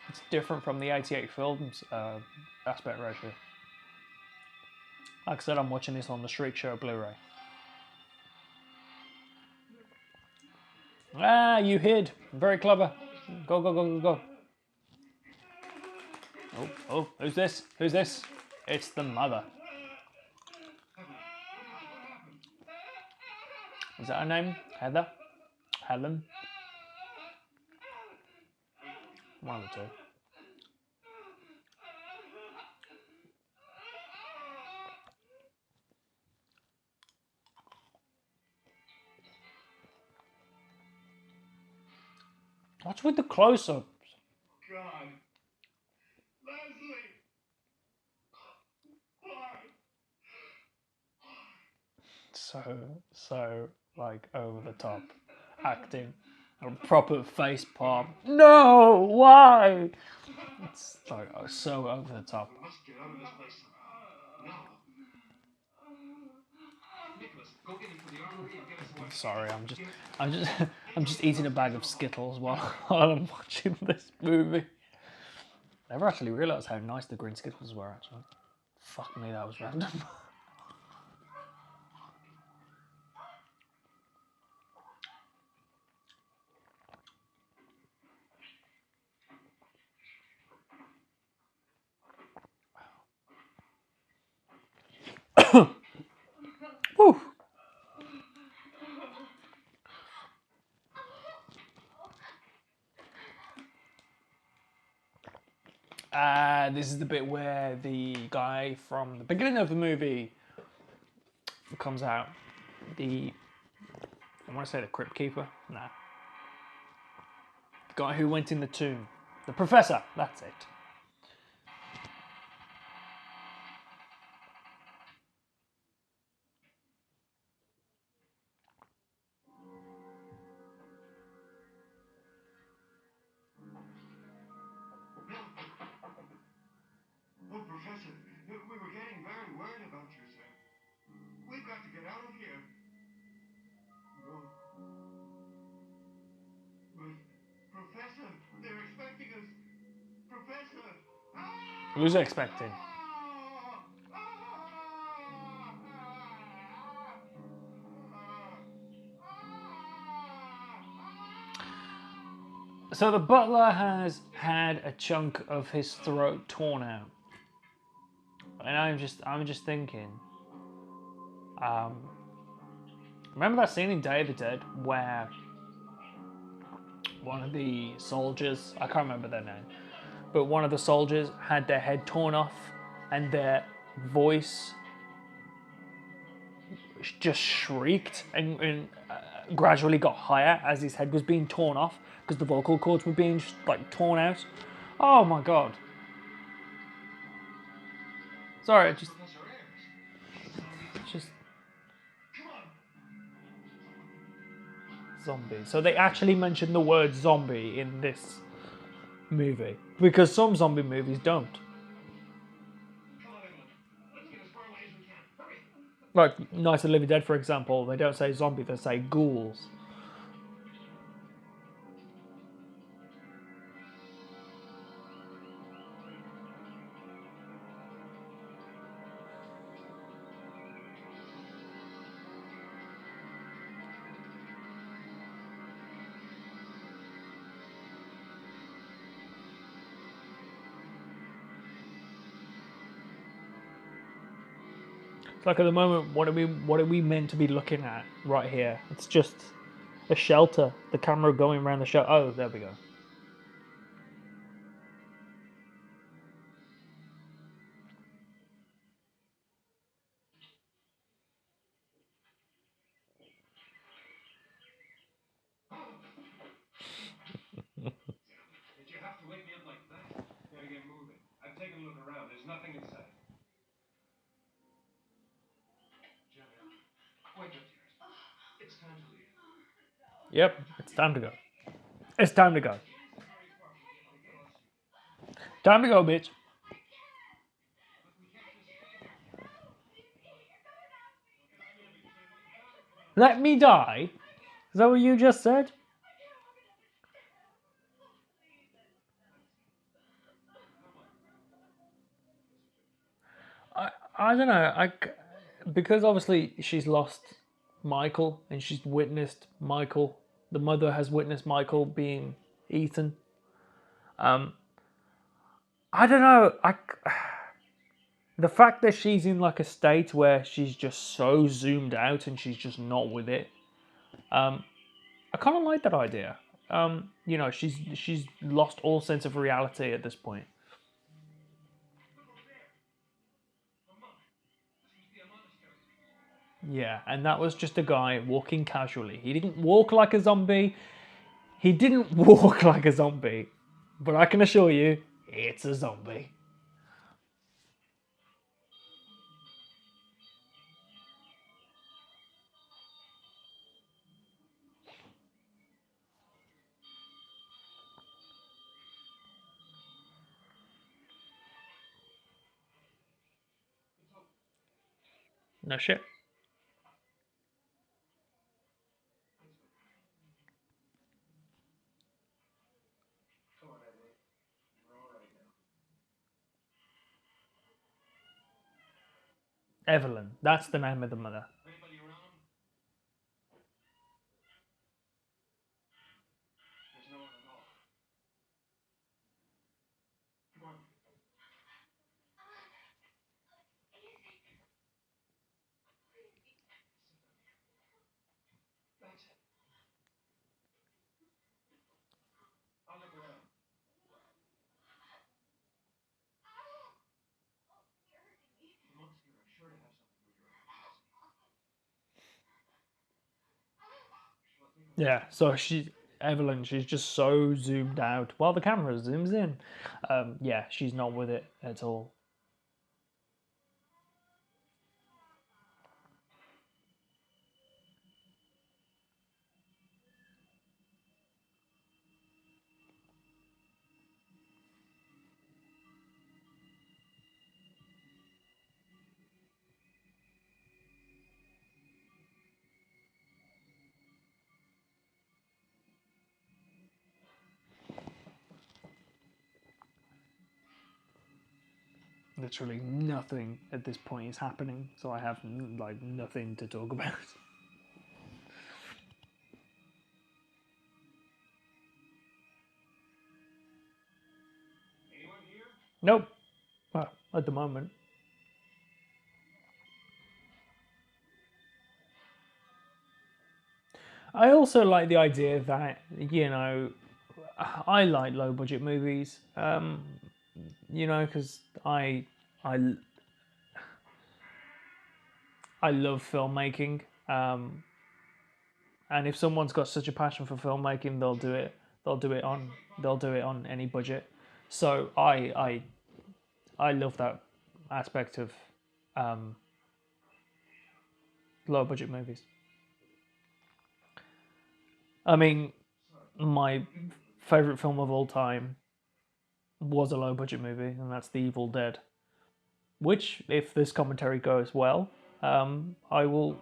Speaker 1: it's different from the 88 films aspect ratio. Like I said, I'm watching this on the Street Show Blu-ray. Ah, you hid. Very clever. Go, go, go, go, go. Oh, oh, who's this? Who's this? It's the mother. Is that her name? Heather? Helen? One of the two. What's with the close-ups?
Speaker 3: God. Leslie! Why?
Speaker 1: So, like, over the top acting. A proper face palm. No! Why? It's like so over the top.
Speaker 3: We must get out of this place somehow. Now. Nicholas, go get into the armory and get us one.
Speaker 1: Sorry, I'm just eating a bag of Skittles while I'm watching this movie. Never actually realised how nice the green Skittles were, actually. Fuck me, that was random. Whew. This is the bit where the guy from the beginning of the movie comes out. I want to say the crypt keeper. Nah. The guy who went in the tomb. The professor. That's it.
Speaker 3: Oh, Professor, we were getting very worried about you, sir. We've got to get out of here. No. But, Professor, they're expecting us. Professor! Ah!
Speaker 1: Who's expecting?
Speaker 3: Ah! Ah!
Speaker 1: So the butler has had a chunk of his throat torn out, and I'm just thinking. Remember that scene in Day of the Dead where one of the soldiers, I can't remember their name, but one of the soldiers had their head torn off, and their voice just shrieked and gradually got higher as his head was being torn off because the vocal cords were being like torn out. Oh my god! Sorry,
Speaker 3: Professor Ayers.
Speaker 1: just
Speaker 3: Come on.
Speaker 1: zombie. So they actually mentioned the word zombie in this movie because some zombie movies don't.
Speaker 3: Come on, everyone. Let's get as far away as we can. Hurry.
Speaker 1: Like Night of the Living Dead, for example, they don't say zombie, they say ghouls. It's like at the moment, what are we meant to be looking at right here? It's just a shelter. The camera going around the shelter. Oh, there we go.
Speaker 3: Did you have to wake me up like that? Gotta get moving. I've taken a look around. There's nothing in sight. Jenna, wake up, dearest. It's time to leave.
Speaker 1: Yep, it's time to go. It's time to go. Time to go, bitch. Let me die? Is that what you just said? I don't know. Because obviously she's lost Michael and she's witnessed Michael. The mother has witnessed Michael being eaten. I don't know. The fact that she's in like a state where she's just so zoomed out and she's just not with it. I kind of like that idea. You know, she's lost all sense of reality at this point. Yeah, and that was just a guy walking casually. He didn't walk like a zombie. He didn't walk like a zombie. But I can assure you, it's a zombie. No shit.
Speaker 3: Come on, Edward. You're all right now.
Speaker 1: Evelyn. That's the name of the mother.
Speaker 3: Anybody around? There's no one at all. Come on.
Speaker 1: Yeah, so Evelyn, she's just so zoomed out while the camera zooms in. Yeah, she's not with it at all. Literally nothing at this point is happening, so I have like nothing to talk about.
Speaker 3: Anyone here?
Speaker 1: Nope. Well, at the moment. I also like the idea that, you know, I like low budget movies, you know, because I I love filmmaking, and if someone's got such a passion for filmmaking, they'll do it. They'll do it on any budget. So I love that aspect of um, low budget movies. I mean, my favorite film of all time was a low budget movie, and that's The Evil Dead. Which, if this commentary goes well, I will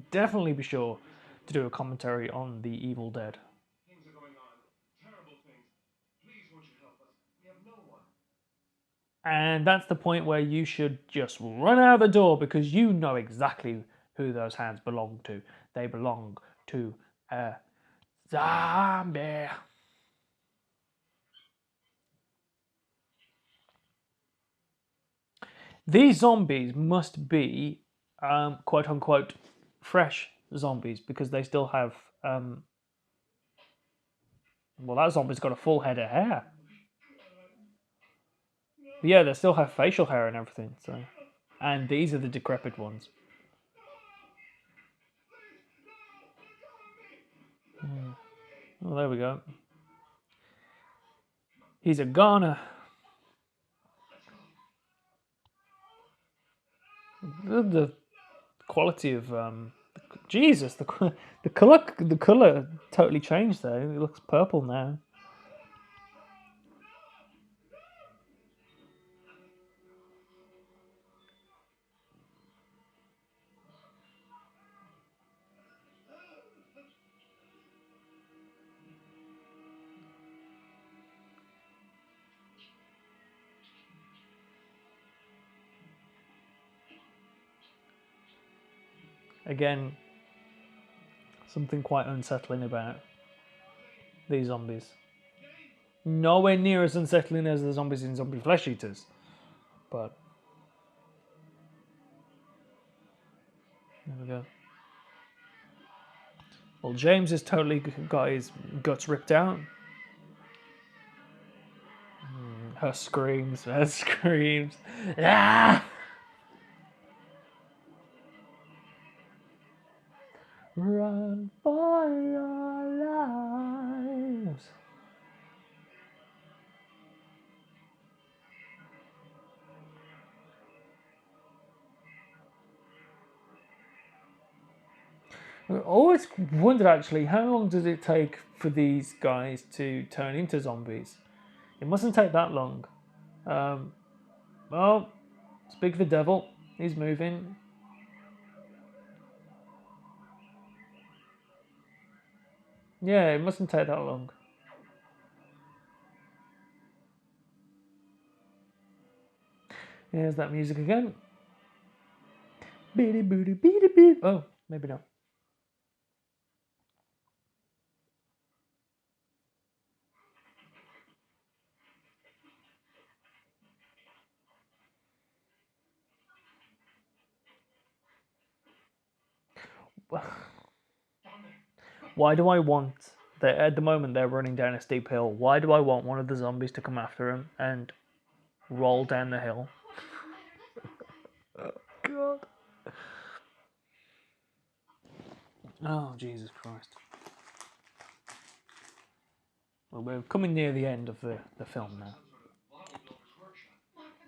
Speaker 1: definitely be sure to do a commentary on The Evil Dead.
Speaker 3: Things are going on. Terrible things. Please, won't you help us? We have no one.
Speaker 1: And that's the point where you should just run out the door because you know exactly who those hands belong to. They belong to a zombie. These zombies must be, quote unquote, fresh zombies because they still have. Well, that zombie's got a full head of hair. But yeah, they still have facial hair and everything. So, and these are the decrepit ones. Oh, there we go. He's a goner. The quality of Jesus, the color totally changed though. It looks purple now. Again, something quite unsettling about these zombies. Nowhere near as unsettling as the zombies in Zombie Flesh Eaters, but there we go. Well, James has totally got his guts ripped out. Her screams, her screams. Ah! Run for your lives. I always wondered actually, how long does it take for these guys to turn into zombies? It mustn't take that long. Well, speak of the devil, he's moving. Yeah, it mustn't take that long. Here's that music again. Beady booty beady beep. Oh, maybe not. Why do I want that at the moment they're running down a steep hill? Why do I want one of the zombies to come after him and roll down the hill? God. Oh, Jesus Christ. Well, we're coming near the end of the film now.
Speaker 2: Mark, for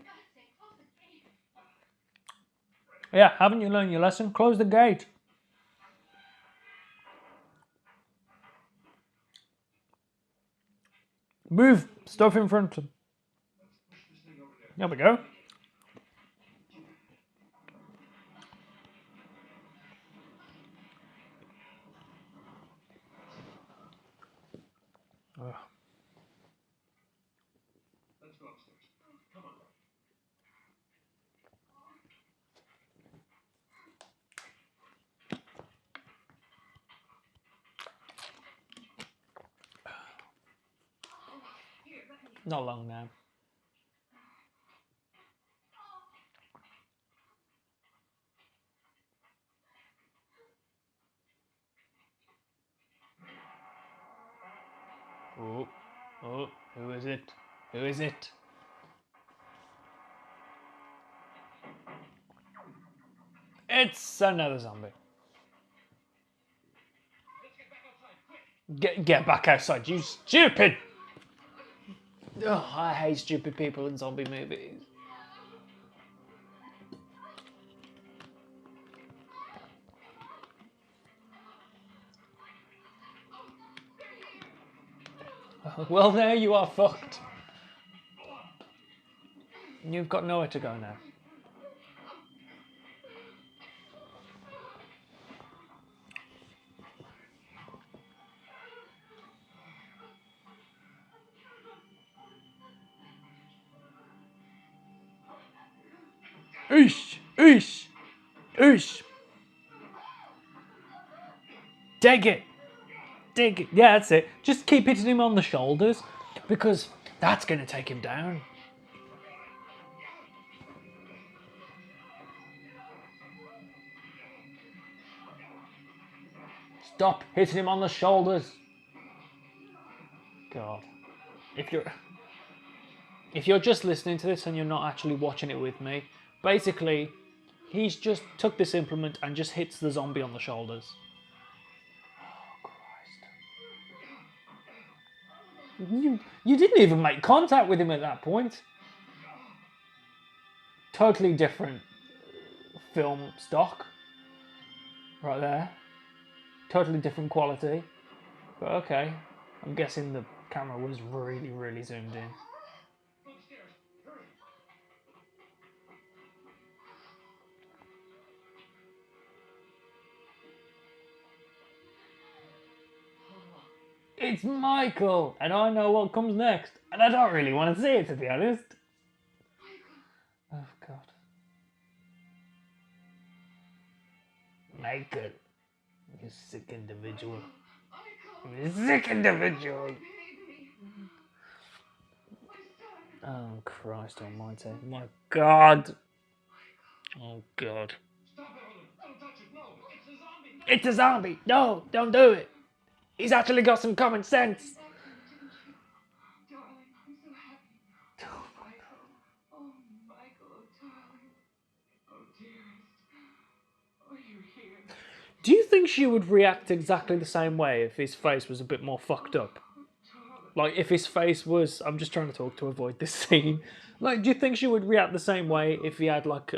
Speaker 2: God's sake, close the gate.
Speaker 1: Yeah, haven't you learned your lesson? Close the gate. Move stuff in front of. There we go. Ugh.
Speaker 3: Let's go upstairs. Come on.
Speaker 1: Not long now. Oh, oh, who is it? Who is it? It's another zombie.
Speaker 3: Let's get back outside, quick!
Speaker 1: Get back outside, you stupid! Oh, I hate stupid people in zombie movies. Well, there you are fucked. You've got nowhere to go now. Oosh! Oosh! Oosh! Dig it! Dig it! Yeah, that's it. Just keep hitting him on the shoulders, because that's going to take him down. Stop hitting him on the shoulders. God. If you're just listening to this and you're not actually watching it with me, basically, he's just took this implement and just hits the zombie on the shoulders. Oh, Christ. You didn't even make contact with him at that point. Totally different film stock. Right there. Totally different quality. But okay. I'm guessing the camera was really, really zoomed in.
Speaker 3: Upstairs, hurry!
Speaker 1: It's Michael! And I know what comes next. And I don't really want to see it, to be honest. Oh, God. Michael. You sick individual.
Speaker 2: Michael,
Speaker 1: You sick individual.
Speaker 2: baby. My son.
Speaker 1: Oh, Christ almighty. My God. Oh, God.
Speaker 3: Stop it, Evelyn! Don't touch it! No! It's a zombie! No!
Speaker 1: It's a zombie! No, don't do it. He's actually got some common sense.
Speaker 2: Didn't you? Darling, I'm so happy. Oh, Michael. Oh, Michael, oh, darling. Oh, dearest. Oh, you're here.
Speaker 1: Do you think she would react exactly the same way if his face was a bit more fucked up? Like, if his face was... I'm just trying to talk to avoid this scene. Like, do you think she would react the same way if he had, like,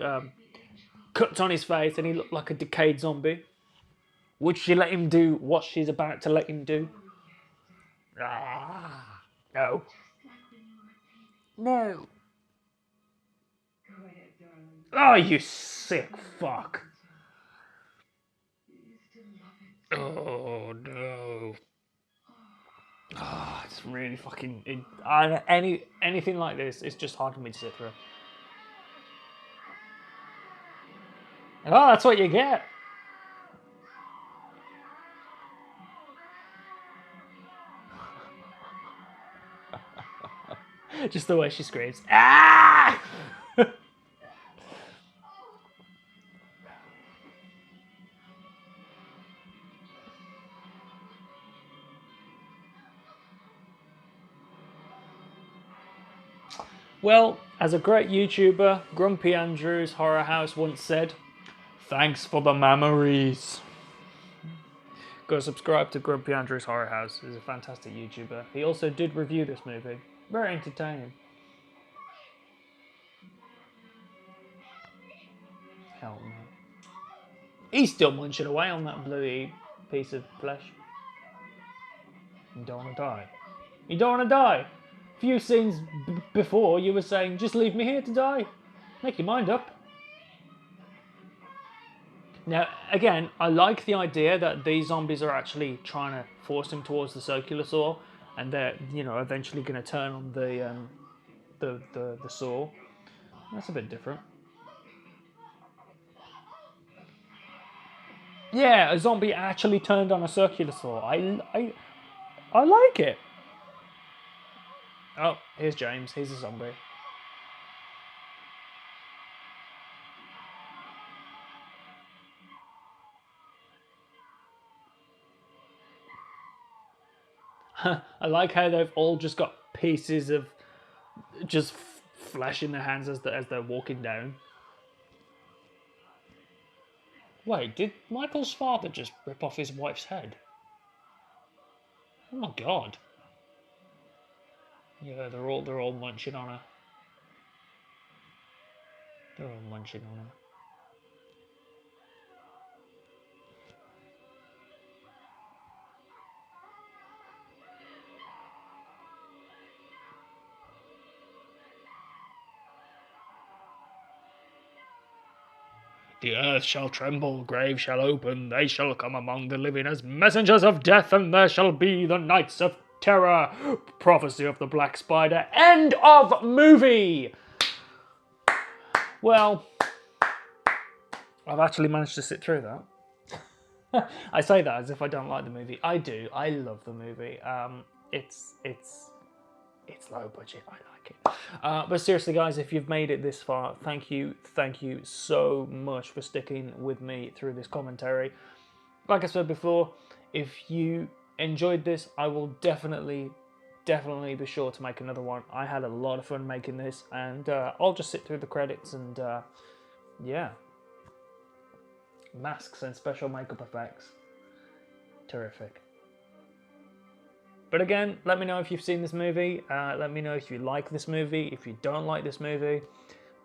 Speaker 1: cuts on his face and he looked like a decayed zombie? Would she let him do what she's about to let him do? Ah, no. No.
Speaker 2: Go ahead, darling.
Speaker 1: Oh, you sick fuck.
Speaker 2: You used to love it.
Speaker 1: Oh, no. Oh, it's really fucking... anything like this, it's just hard for me to sit through. Oh, that's what you get. Just the way she screams. Ah! Well, as a great YouTuber, Grumpy Andrew's Horror House once said, thanks for the memories. Go subscribe to Grumpy Andrew's Horror House. He's a fantastic YouTuber. He also did review this movie. Very entertaining. Hell no. He's still munching away on that bluey piece of flesh. You don't want to die. You don't want to die. A few scenes before, you were saying, just leave me here to die. Make your mind up. Now, again, I like the idea that these zombies are actually trying to force him towards the circular saw, and they're, you know, eventually going to turn on the saw. That's a bit different. Yeah, a zombie actually turned on a circular saw. I like it. Oh, here's James. He's a zombie. I like how they've all just got pieces of just flesh in their hands as they're walking down. Wait, did Michael's father just rip off his wife's head? Oh my god. Yeah, they're all munching on her. They're all munching on her. The earth shall tremble, grave shall open, they shall come among the living as messengers of death, and there shall be the nights of terror. Prophecy of the Black Spider. End of movie! Well, I've actually managed to sit through that. I say that as if I don't like the movie. I do. I love the movie. It's low budget. I like it. But seriously, guys, if you've made it this far, thank you so much for sticking with me through this commentary. Like I said before, if you enjoyed this, I will definitely be sure to make another one. I had a lot of fun making this, and I'll just sit through the credits and yeah. Masks and special makeup effects. Terrific. But again, let me know if you've seen this movie. Let me know if you like this movie. If you don't like this movie,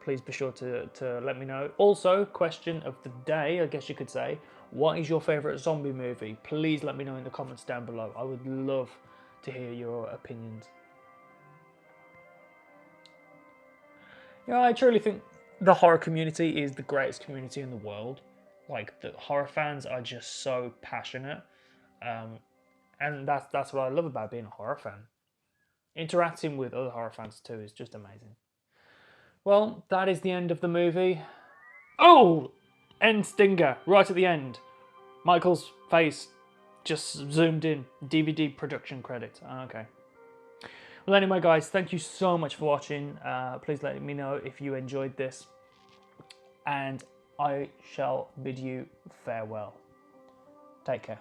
Speaker 1: please be sure to let me know. Also, question of the day, I guess you could say, what is your favourite zombie movie? Please let me know in the comments down below. I would love to hear your opinions. Yeah, I truly think the horror community is the greatest community in the world. Like, the horror fans are just so passionate. And that's what I love about being a horror fan. Interacting with other horror fans too is just amazing. Well, that is the end of the movie. Oh! End stinger, right at the end. Michael's face just zoomed in. DVD production credit. Okay. Well, anyway, guys, thank you so much for watching. Please let me know if you enjoyed this. And I shall bid you farewell. Take care.